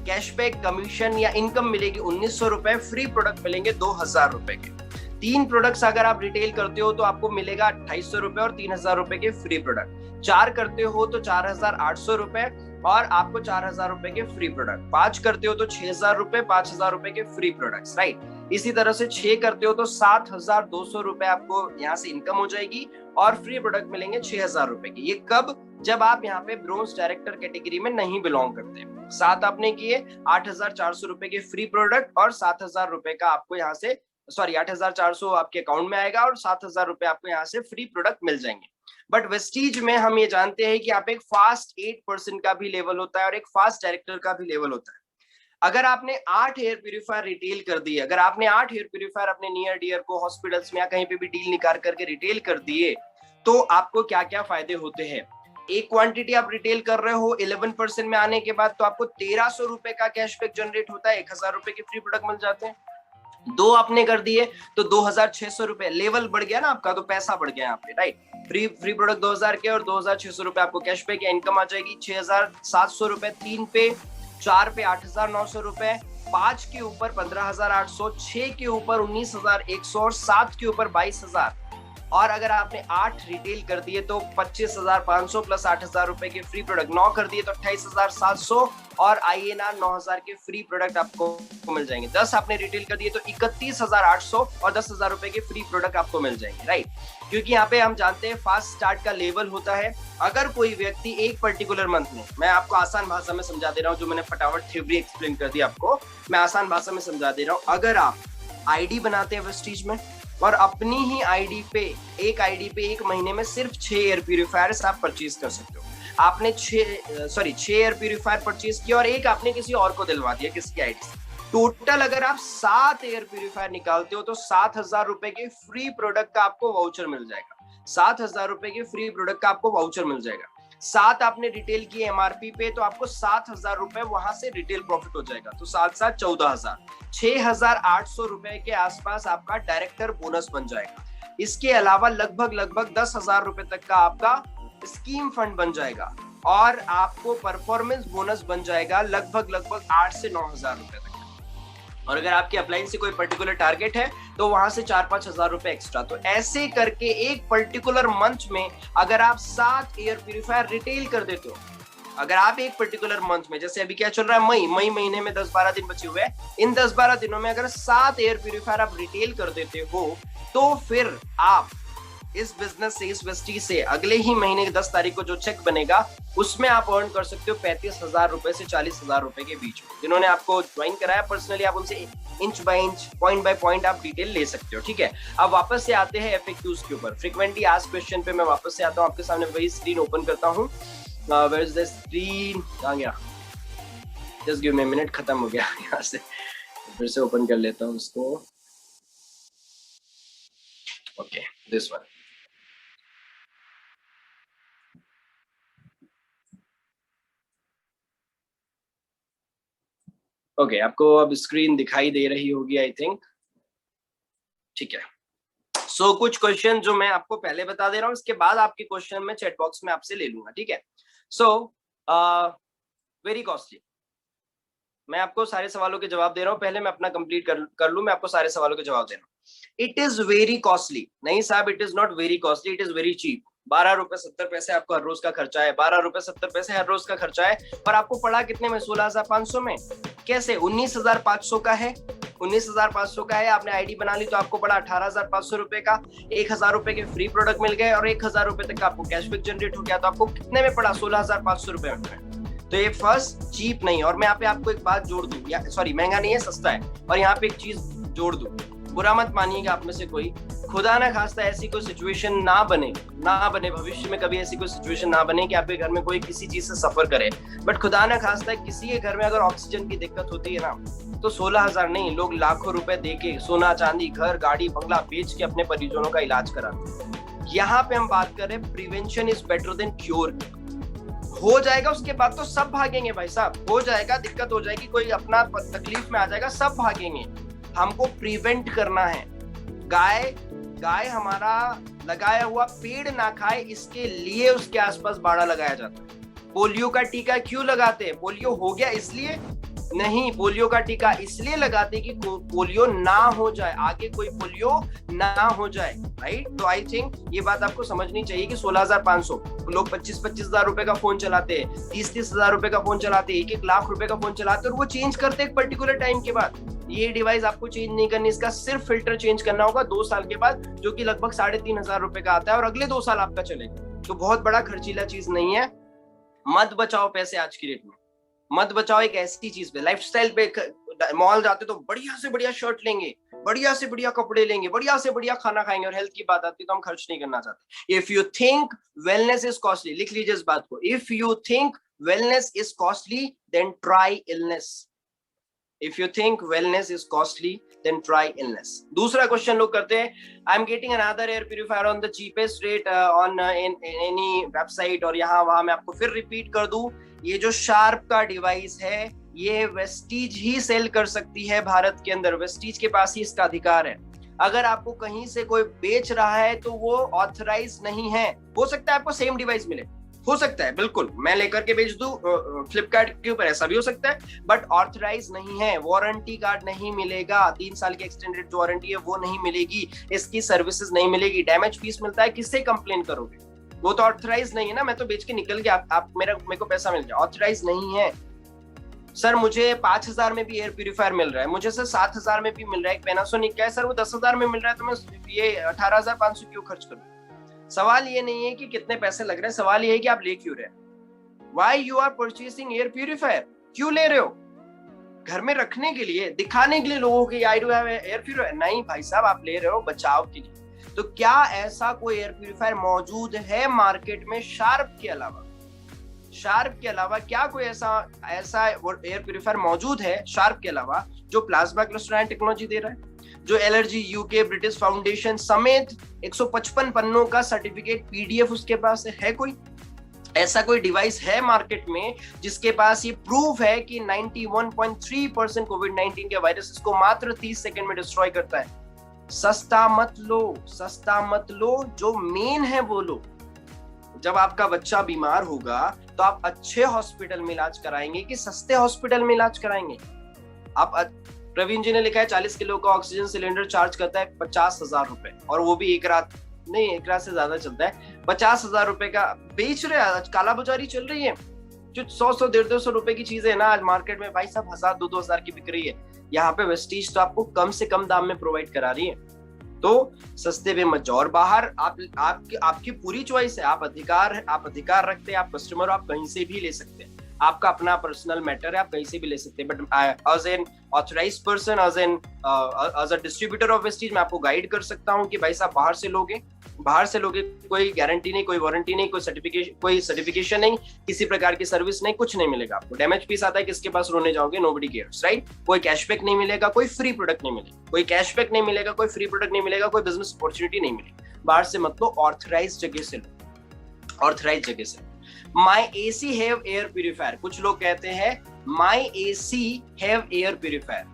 कैशबैक, कमीशन या इनकम मिलेगी 1,900 रुपए, फ्री प्रोडक्ट मिलेंगे 2,000 रुपए के। 3 प्रोडक्ट्स अगर आप रिटेल करते हो तो आपको मिलेगा 2,800 रुपए और 3,000 रुपए के फ्री प्रोडक्ट। 4 करते हो तो 4,800 रुपए और आपको 4,000 रुपए के फ्री प्रोडक्ट। 5 करते हो तो 6,000 रुपए, 5,000 रुपए के फ्री प्रोडक्ट्स, राइट। इसी तरह से 6 करते हो तो 7,200 रुपए आपको यहाँ से इनकम हो जाएगी और फ्री प्रोडक्ट मिलेंगे 6,000 रुपए के। ये कब? जब आप यहाँ पे ब्रोंज डायरेक्टर कैटेगरी में नहीं बिलोंग करते। 7 आपने किए, 8,400 रुपए के फ्री प्रोडक्ट और 7,000 रुपए का आपको यहाँ से, सॉरी 8,400 आपके अकाउंट में आएगा और 7,000 रुपए आपको यहाँ से फ्री प्रोडक्ट मिल जाएंगे। बट वेस्टीज में हम ये जानते हैं कि आप एक फास्ट 8% का भी लेवल होता है और एक फास्ट डायरेक्टर का भी लेवल होता है। अगर आपने 8 एयर प्यूरिफायर रिटेल कर दिए, अगर आपने 8 एयर प्यूरिफायर अपने नियर डियर को हॉस्पिटल्स में या कहीं पे भी डील निकाल करके रिटेल कर दिए, तो आपको क्या क्या फायदे होते हैं। एक क्वांटिटी आप रिटेल कर रहे हो 11% में आने के बाद तो आपको 1,300 रुपए का कैशबैक जनरेट होता है, 1,000 रुपए के फ्री प्रोडक्ट मिल जाते हैं। 2 आपने कर दिए तो 2,600 रुपए, लेवल बढ़ गया ना आपका, तो पैसा बढ़ गया यहाँ पे, राइट। फ्री प्रोडक्ट 2,000 के और 2,600 रुपए आपको कैशबैक या इनकम आ जाएगी। 6,700 रुपए 3 पे, 4 पे 8,900 रुपए, 5 के ऊपर 15,800, 6 के ऊपर 19,100 और 7 के ऊपर 22,000। और अगर आपने 8 रिटेल कर दिए तो 25,500 प्लस 8,000 रुपए के फ्री प्रोडक्ट। 9 कर दिए तो 28,700 और INR 9,000 के फ्री प्रोडक्ट आपको मिल जाएंगे। 10 आपने रिटेल कर दिए तो 31,800 और 10,000 रुपए के फ्री प्रोडक्ट आपको मिल जाएंगे, राइट। क्योंकि यहाँ पे हम जानते हैं फास्ट स्टार्ट का लेवल होता है। अगर कोई व्यक्ति एक पर्टिकुलर मंथ में, मैं आपको आसान भाषा में समझा दे रहा हूँ, जो मैंने फटाफट थ्योरी एक्सप्लेन कर दी आपको, मैं आसान भाषा में समझा दे रहा हूँ। अगर आप आईडी बनाते हैं वेस्टीज में और अपनी ही आईडी पे, एक आईडी पे एक महीने में सिर्फ 6 एयर प्यूरिफायर्स आप परचेज कर सकते हो। आपने 6 एयर प्यूरिफायर परचेज किया और एक आपने किसी और को दिलवा दिया किसी आईडी से। टोटल अगर आप 7 एयर प्यूरिफायर निकालते हो तो 7,000 रुपए के फ्री प्रोडक्ट का आपको वाउचर मिल जाएगा। 7,000 रुपए के फ्री प्रोडक्ट का आपको वाउचर मिल जाएगा। 7 आपने रिटेल की एमआरपी पे तो आपको 7,000 रुपए वहां से रिटेल प्रॉफिट हो जाएगा, तो 7,7 14,000, 6,800 रुपए के आसपास आपका डायरेक्टर बोनस बन जाएगा। इसके अलावा लगभग 10,000 रुपए तक का आपका स्कीम फंड बन जाएगा और आपको परफॉर्मेंस बोनस बन जाएगा लगभग 8 से 9,000 रुपए तक। और अगर आपके अप्लायंस से कोई पर्टिकुलर टारगेट है तो वहां से 4-5 हजार रुपए एक्स्ट्रा। तो ऐसे करके एक पर्टिकुलर मंथ में अगर आप 7 एयर प्यूरिफायर रिटेल कर देते हो, अगर आप एक पर्टिकुलर मंथ में, जैसे अभी क्या चल रहा है, मई महीने में 10-12 दिन बचे हुए हैं, इन 10-12 दिनों में अगर 7 एयर प्यूरिफायर आप रिटेल कर देते हो तो फिर आप इस बिजनेस से, इस वेस्टीज से अगले ही महीने की 10 तारीख को जो चेक बनेगा उसमें आप अर्न कर सकते हो 35,000 रुपए से 40,000 रुपए के बीच में। जिन्होंने आपको ज्वाइन कराया पर्सनली, आप उनसे inch by inch, point by point आप डिटेल ले सकते हो, ठीक है। अब वापस से आते हैं FAQs के ऊपर, फ्रीक्वेंटली आस्क्ड क्वेश्चन पे मैं वापस से आता हूँ, आपके सामने वही स्क्रीन ओपन करता हूँ। Where is the screen? आ गया, just give me a minute, खत्म हो गया यहाँ से, फिर से ओपन कर लेता हूँ उसको। Okay, this one. ओके, आपको अब स्क्रीन दिखाई दे रही होगी आई थिंक, ठीक है। सो कुछ क्वेश्चन जो मैं आपको पहले बता दे रहा हूँ, इसके बाद आपके क्वेश्चन में चैट बॉक्स में आपसे ले लूंगा, ठीक है। सो वेरी कॉस्टली, मैं आपको सारे सवालों के जवाब दे रहा हूँ, पहले मैं अपना कंप्लीट कर लूँ, मैं आपको सारे सवालों के जवाब दे रहा हूँ। इट इज वेरी कॉस्टली, नहीं साहब it is not very costly, it is very cheap. 12 रुपए 70 पैसे आपको हर रोज का खर्चा है, 12 रुपए 70 पैसे हर रोज का खर्चा है। और आपको पड़ा कितने में? 16,500 में। कैसे? 19,500 का है, 19,500 का है। आपने आईडी बना ली तो आपको पड़ा 18,500 रुपए का। 1,000 रुपए के फ्री प्रोडक्ट मिल गए और 1,000 रुपए तक का आपको कैशबैक जनरेट हो गया, तो आपको कितने में पड़ा? 16,500 रुपए में। तो ये फर्स्ट चीप नहीं। और मैं यहाँ पे आपको एक बात जोड़ दूं, या सॉरी महंगा नहीं है, सस्ता है। और यहाँ पे एक चीज जोड़ दूं, बुरा मत मानिएगा आप में से कोई, खुदा ना खास्ता ऐसी कोई सिचुएशन ना बने भविष्य में कभी ऐसी कोई सिचुएशन ना बने कि आपके घर में कोई किसी चीज से सफर करे, बट खुदा ना खास्ता किसी के घर में अगर ऑक्सीजन की दिक्कत होती है ना, तो 16,000 नहीं, लोग लाखों रुपए देके सोना चांदी घर गाड़ी बंगला बेच के अपने परिजनों का इलाज कराते हैं। यहाँ पे हम बात कर रहे हैं prevention is better than cure. हो जाएगा उसके बाद तो सब भागेंगे भाई साहब, हो जाएगा, दिक्कत हो जाएगी, कोई अपना तकलीफ में आ जाएगा, सब भागेंगे। हमको प्रिवेंट करना है। गाय हमारा लगाया हुआ पेड़ ना खाए, इसके लिए उसके आसपास बाड़ा लगाया जाता है। पोलियो का टीका क्यों लगाते हैं? पोलियो हो गया इसलिए नहीं, पोलियो का टीका इसलिए लगाते कि पोलियो ना हो जाए, आगे कोई पोलियो ना हो जाए, राइट। तो आई थिंक ये बात आपको समझनी चाहिए कि 16,500 लोग 25-25 हजार रुपए का फोन चलाते हैं, 30-30 हजार रुपए का फोन चलाते हैं, 1-1 लाख रुपए का फोन चलाते हैं, और वो चेंज करते हैं एक पर्टिकुलर टाइम के बाद। ये डिवाइस आपको चेंज नहीं करनी, इसका सिर्फ फिल्टर चेंज करना होगा 2 साल के बाद, जो कि लगभग 3,500 रुपए का आता है, और अगले 2 साल आपका चलेगा। तो बहुत बड़ा खर्चीला चीज नहीं है। मत बचाओ पैसे आज की डेट में, मत बचाओ एक ऐसी चीज पे। लाइफस्टाइल पे मॉल जाते तो बढ़िया से बढ़िया शर्ट लेंगे, बढ़िया से बढ़िया कपड़े लेंगे, बढ़िया से बढ़िया खाना खाएंगे, और हेल्थ की बात आती है तो हम खर्च नहीं करना चाहते। If you think wellness is costly, लिख लीजिए इस बात को, if you think wellness is costly then try illness. If you think wellness is costly, then try illness. दूसरा क्वेश्चन लोग करते हैं, I'm getting another air purifier on the cheapest rate on in any website, और यहाँ वहाँ मैं आपको फिर रिपीट कर दूं, ये जो शार्प का डिवाइस है ये वेस्टीज ही सेल कर सकती है भारत के अंदर, वेस्टीज के पास ही इसका अधिकार है। अगर आपको कहीं से कोई बेच रहा है तो वो ऑथराइज नहीं है। हो सकता है आपको सेम डिवाइस मिले, हो सकता है, बिल्कुल मैं लेकर के बेच दूं फ्लिपकार्ट के ऊपर, ऐसा भी हो सकता है, बट ऑथराइज नहीं है। वारंटी कार्ड नहीं मिलेगा, 3 साल की एक्सटेंडेड जो वारंटी है वो नहीं मिलेगी, इसकी सर्विसेज नहीं मिलेगी, डैमेज फीस मिलता है, किससे कंप्लेन करोगे? वो तो ऑथराइज नहीं है ना, मैं तो बेच के निकल गया, आप मेरे को पैसा मिल गया, ऑथराइज नहीं है। सर मुझे 5,000 में भी एयर प्यूरिफायर मिल रहा है, मुझे सर 7,000 में भी मिल रहा है, एक पैनासोनिक का है सर वो 10,000 में मिल रहा है, तो मैं ये 18,500 क्यों खर्च करूं? सवाल ये नहीं है कि कितने पैसे लग रहे हैं, सवाल ये है कि आप ले क्यों रहे हैं। Why you are purchasing air purifier, क्यों ले रहे हो? घर में रखने के लिए, दिखाने के लिए लोगों के I do have air purifier? नहीं भाई साहब, आप ले रहे हो बचाव के लिए। तो क्या ऐसा कोई एयर प्यूरिफायर मौजूद है मार्केट में शार्प के अलावा? शार्प के अलावा क्या कोई ऐसा एयर प्यूरिफायर मौजूद है शार्प के अलावा जो प्लाज्मा क्लस्टराइन टेक्नोलॉजी दे रहा है, जो एलर्जी यूके ब्रिटिश फाउंडेशन समेत 155 पन्नों का सर्टिफिकेट पीडीएफ उसके पास है? कोई ऐसा कोई डिवाइस है मार्केट में जिसके पास ये प्रूफ है कि 91.3% कोविड-19 के वायरस को मात्र 30 सेकंड में डिस्ट्रॉय करता है? सस्ता मत लो, जो मेन है वो लो। जब आपका बच्चा बीमार होगा तो आप अच्छे हॉस्पिटल में इलाज कराएंगे कि सस्ते हॉस्पिटल में इलाज कराएंगे? आप प्रवीण जी ने लिखा है 40 किलो का ऑक्सीजन सिलेंडर चार्ज करता है 50,000 रुपए, और वो भी एक रात से ज्यादा चलता है। 50,000 रुपए का बेच रहे हैं, काला बाजारी चल रही है। जो 100 150 रुपए की चीजें है ना आज मार्केट में भाई साहब 1,000 2,000 की बिक रही है। यहाँ पे वेस्टीज तो आपको कम से कम दाम में प्रोवाइड करा रही है, तो सस्ते में मत जाओ। और बाहर आपकी पूरी चॉइस है, आप अधिकार रखते हैं, आप कस्टमर, आप कहीं से भी ले सकते हैं, आपका अपना पर्सनल मैटर है, आप कहीं से भी ले सकते हैं। But as an authorized person, as a distributor of Vestige, मैं आपको गाइड कर सकता हूँ कि भाई साहब बाहर से लोगे कोई गारंटी नहीं, कोई वारंटी नहीं, कोई सर्टिफिकेशन नहीं, किसी प्रकार की सर्विस नहीं, कुछ नहीं मिलेगा आपको। डैमेज पीस आता है, किसके पास रोने जाओगे? Nobody cares, right. कोई कैशबैक नहीं मिलेगा, कोई फ्री प्रोडक्ट नहीं मिलेगा, कोई कैशबैक नहीं मिलेगा, कोई फ्री प्रोडक्ट नहीं मिलेगा, कोई बिजनेस अपॉर्चुनिटी नहीं मिलेगी। बाहर से मत लो, ऑथराइज्ड जगह से लो, ऑथराइज्ड जगह से। My AC have air purifier, कुछ लोग कहते हैं My AC have air purifier।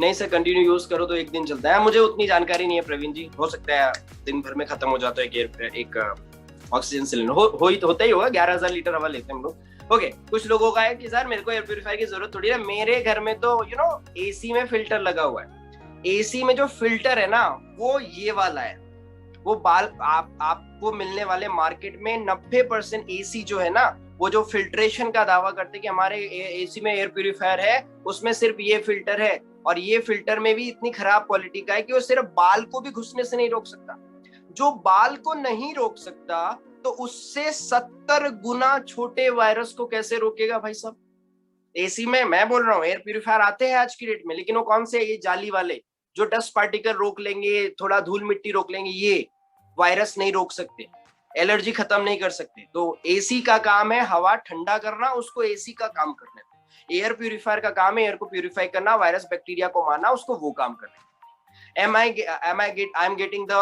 नहीं सर, कंटिन्यू यूज करो तो एक दिन चलता है। मुझे उतनी जानकारी नहीं है प्रवीण जी, हो सकता है दिन भर में खत्म हो जाता है एक ऑक्सीजन सिलेंडर, होता ही होगा। 11,000 लीटर हवा लेते हैं हम लोग। ओके कुछ लोगों का है कि सर मेरे को एयर प्यूरिफायर की जरूरत थोड़ी है, मेरे घर में तो एसी में फिल्टर लगा हुआ है। एसी में जो फिल्टर है ना वो ये वाला है, वो बाल आपको मिलने वाले मार्केट में 90% एसी जो है ना, वो जो फिल्ट्रेशन का दावा करते हैं कि हमारे एसी में एयर प्यूरिफायर है, उसमें सिर्फ ये फिल्टर है, और ये फिल्टर में भी इतनी खराब क्वालिटी का है कि वो सिर्फ बाल को भी घुसने से नहीं रोक सकता। जो बाल को नहीं रोक सकता तो उससे 70 गुना छोटे वायरस को कैसे रोकेगा भाई साहब। एसी में मैं बोल रहा हूँ एयर प्यूरिफायर आते हैं आज की डेट में, लेकिन वो कौन से, ये जाली वाले जो डस्ट पार्टिकल रोक लेंगे, थोड़ा धूल मिट्टी रोक लेंगे, ये वायरस नहीं रोक सकते, एलर्जी खत्म नहीं कर सकते। तो एसी का काम है हवा ठंडा करना, उसको एसी का काम करने दो। एयर प्यूरिफायर का काम है एयर को प्यूरिफाई करना, वायरस बैक्टीरिया को मारना, उसको वो काम करना। I'm getting the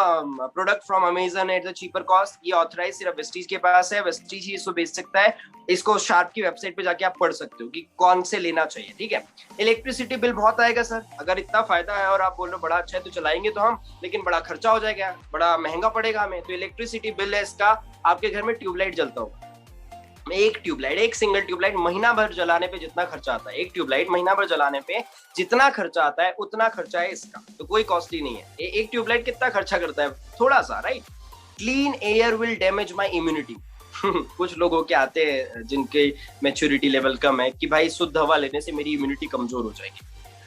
product from Amazon at the cheaper cost। ये ऑथराइज सिर्फ वेस्टीज के पास है, वेस्टीज ही इसको बेच सकता है। इसको शार्प की वेबसाइट पे जाके आप पढ़ सकते हो कि कौन से लेना चाहिए, ठीक है। इलेक्ट्रिसिटी बिल बहुत आएगा सर, अगर इतना फायदा है और आप बोल रहे हो बड़ा अच्छा है तो चलाएंगे तो हम, लेकिन बड़ा खर्चा हो जाएगा, बड़ा महंगा पड़ेगा हमें। तो इलेक्ट्रिसिटी बिल है इसका, आपके घर में ट्यूबलाइट जलता होगा, एक ट्यूबलाइट, एक सिंगल ट्यूबलाइट महीना भर जलाने पे जितना खर्चा आता है, एक ट्यूबलाइट महीना भर जलाने पे जितना खर्चा आता है उतना खर्चा है इसका, तो कोई कॉस्टली नहीं है। एक ट्यूबलाइट कितना खर्चा करता है, थोड़ा सा, right. Clean air will damage my immunity. कुछ लोगों के आते हैं जिनके मैच्योरिटी लेवल कम है कि भाई शुद्ध हवा लेने से मेरी इम्यूनिटी कमजोर हो जाएगी।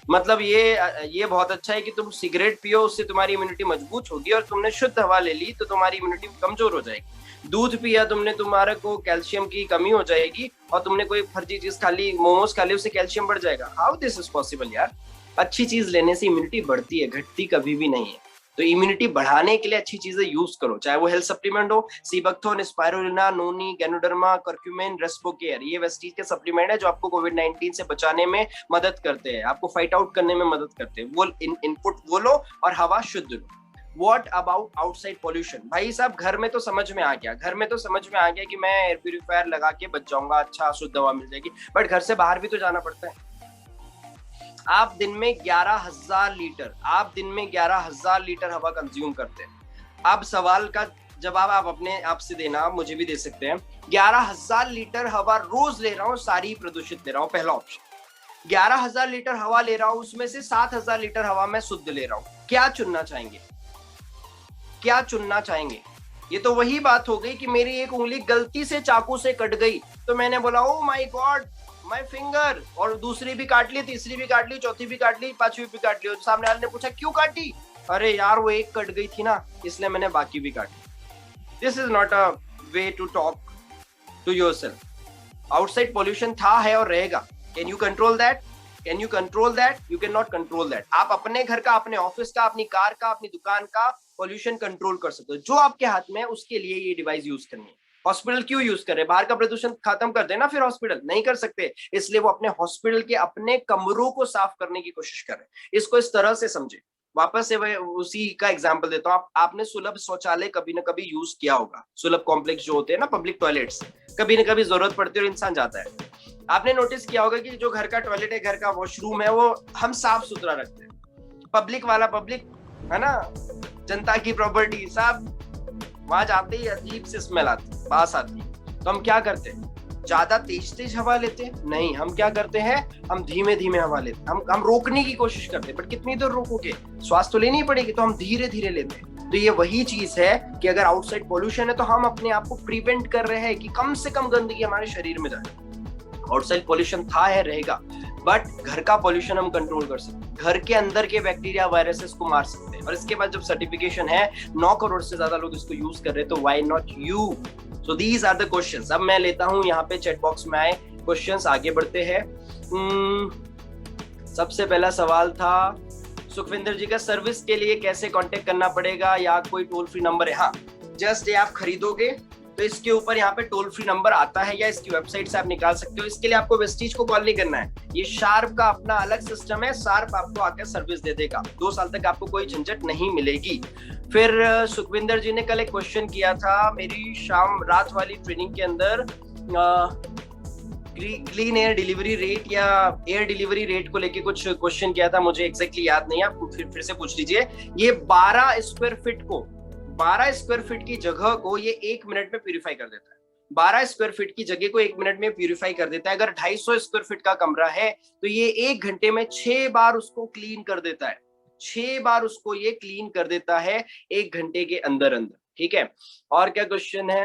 मतलब ये बहुत अच्छा है कि तुम सिगरेट पियो, उससे तुम्हारी इम्यूनिटी मजबूत होगी, और तुमने शुद्ध हवा ले ली तो तुम्हारी इम्यूनिटी कमजोर हो जाएगी। दूध पिया तुमने, तुम्हारे को कैल्शियम की कमी हो जाएगी, और तुमने कोई फर्जी चीज खा ली, मोमोज खा ली, उससे कैल्शियम बढ़ जाएगा। हाउ दिस इज पॉसिबल यार। अच्छी चीज लेने से इम्यूनिटी बढ़ती है, घटती कभी भी नहीं है। तो इम्यूनिटी बढ़ाने के लिए अच्छी चीजें यूज करो, चाहे वो हेल्थ सप्लीमेंट हो, सीबकथोन, स्पाइरुलिना, नोनी, गैनोडर्मा, कर्क्यूमिन, रेस्पोकेयर, ये वेस्टीज के सप्लीमेंट है जो आपको कोविड-19 से बचाने में मदद करते हैं, आपको फाइट आउट करने में मदद करते हैं। वो इनपुट वो लो और हवा शुद्ध लो। What about outside pollution? भाई साहब घर में तो समझ में आ गया, घर में तो समझ में आ गया कि मैं एयर प्यूरिफायर लगा के बच जाऊंगा, अच्छा शुद्ध हवा मिल जाएगी, बट घर से बाहर भी तो जाना पड़ता है। आप दिन में 11,000 लीटर हवा कंज्यूम करते हैं। अब सवाल का जवाब आप अपने आप से देना, मुझे भी दे सकते हैं। 11,000 लीटर हवा रोज ले रहा हूँ, सारी प्रदूषित ले रहा हूँ, पहला ऑप्शन। 11,000 लीटर हवा ले रहा हूँ, उसमें से 7,000 लीटर हवा मैं शुद्ध ले रहा हूँ। क्या चुनना चाहेंगे, क्या चुनना चाहेंगे? ये तो वही बात हो गई कि मेरी एक उंगली गलती से चाकू से कट गई, तो मैंने बोला oh my God my finger, और दूसरी भी काट ली, तीसरी भी काट ली, चौथी भी काट ली, पांचवी भी काट ली, और सामने वाले ने पूछा क्यों काटी? अरे यार वो एक कट गई थी ना, इसलिए मैंने बाकी भी काटी। This is not a way to talk to yourself. Outside pollution था, है और रहेगा। Can you control that? Can you control that? You can not control that. आप अपने घर का, अपने ऑफिस का, अपनी कार का, अपनी दुकान का पोल्यूशन कंट्रोल कर सकते हो, जो आपके हाथ में है उसके लिए ये डिवाइस यूज करनी है। हॉस्पिटल क्यों यूज कर रहे? बाहर का प्रदूषण खत्म कर देना, फिर हॉस्पिटल नहीं कर सकते, इसलिए वो अपने हॉस्पिटल के अपने कमरों को साफ करने की कोशिश कर रहे हैं। इसको इस तरह से समझे। वापस से उसी का एग्जांपल देता हूँ। आपने सुलभ शौचालय कभी ना कभी यूज किया होगा। सुलभ कॉम्प्लेक्स जो होते हैं ना, पब्लिक टॉयलेट्स, कभी ना कभी जरूरत पड़ती है और इंसान जाता है। आपने नोटिस किया होगा कि जो घर का टॉयलेट है, घर का वॉशरूम है, वो हम साफ सुथरा रखते हैं। पब्लिक वाला, पब्लिक है ना, जनता की प्रॉपर्टी, साहब वहां जाते ही अजीब से स्मेल आती, पास आती। तो हम क्या करते हैं? ज्यादा तेज तेज हवा लेते हैं? नहीं, हम क्या करते हैं? हम धीमे धीमे हवा लेते हैं। हम रोकने की कोशिश करते हैं, बट कितनी देर रोकोगे? श्वास तो लेनी पड़ेगी, तो हम धीरे धीरे लेते हैं। तो ये वही चीज है कि अगर आउटसाइड पोल्यूशन है तो हम अपने आप को प्रिवेंट कर रहे हैं कि कम से कम गंदगी हमारे शरीर में जाए। आउटसाइड पोल्यूशन था, है, रहेगा, बट घर का पोल्यूशन हम कंट्रोल कर सकते हैं। घर के अंदर के बैक्टीरिया, वायरसेस को मार सकते हैं। और इसके बाद जब सर्टिफिकेशन है, 9 करोड़ से ज्यादा लोग इसको यूज कर रहे हैं, तो why not you? So these are the questions. अब मैं लेता हूं यहाँ पे चैट बॉक्स में आए क्वेश्चंस, आगे बढ़ते हैं। सबसे पहला सवाल था सुखविंदर जी का, सर्विस के लिए कैसे कांटेक्ट करना पड़ेगा या कोई टोल फ्री नंबर है? हाँ, जस्ट ये आप खरीदोगे तो इसके ऊपर यहाँ पे टोल फ्री नंबर आता है, या इसकी वेबसाइट से आप निकाल सकते हो। इसके लिए आपको वेस्टीज को कॉल नहीं करना है, ये शार्प का अपना अलग सिस्टम है। शार्प आपको आकर सर्विस दे देगा, 2 साल तक आपको कोई झंझट नहीं मिलेगी। फिर सुखविंदर जी ने कल एक क्वेश्चन किया था मेरी रात वाली ट्रेनिंग के अंदर, क्लीन एयर डिलीवरी रेट या एयर डिलीवरी रेट को लेके कुछ क्वेश्चन किया था, मुझे एग्जैक्टली याद नहीं है, आप फिर से पूछ लीजिए। ये 12 स्क्वायर फीट की जगह को ये 1 मिनट में प्यूरिफाई कर देता है। 12 स्क्वायर फीट की जगह को 1 मिनट में प्यूरिफाई कर देता है। अगर 250 स्क्वायर फीट का कमरा है तो ये 1 घंटे में 6 बार उसको क्लीन कर देता है। 6 बार उसको ये क्लीन कर देता है 1 घंटे के अंदर अंदर। ठीक है, और क्या क्वेश्चन है?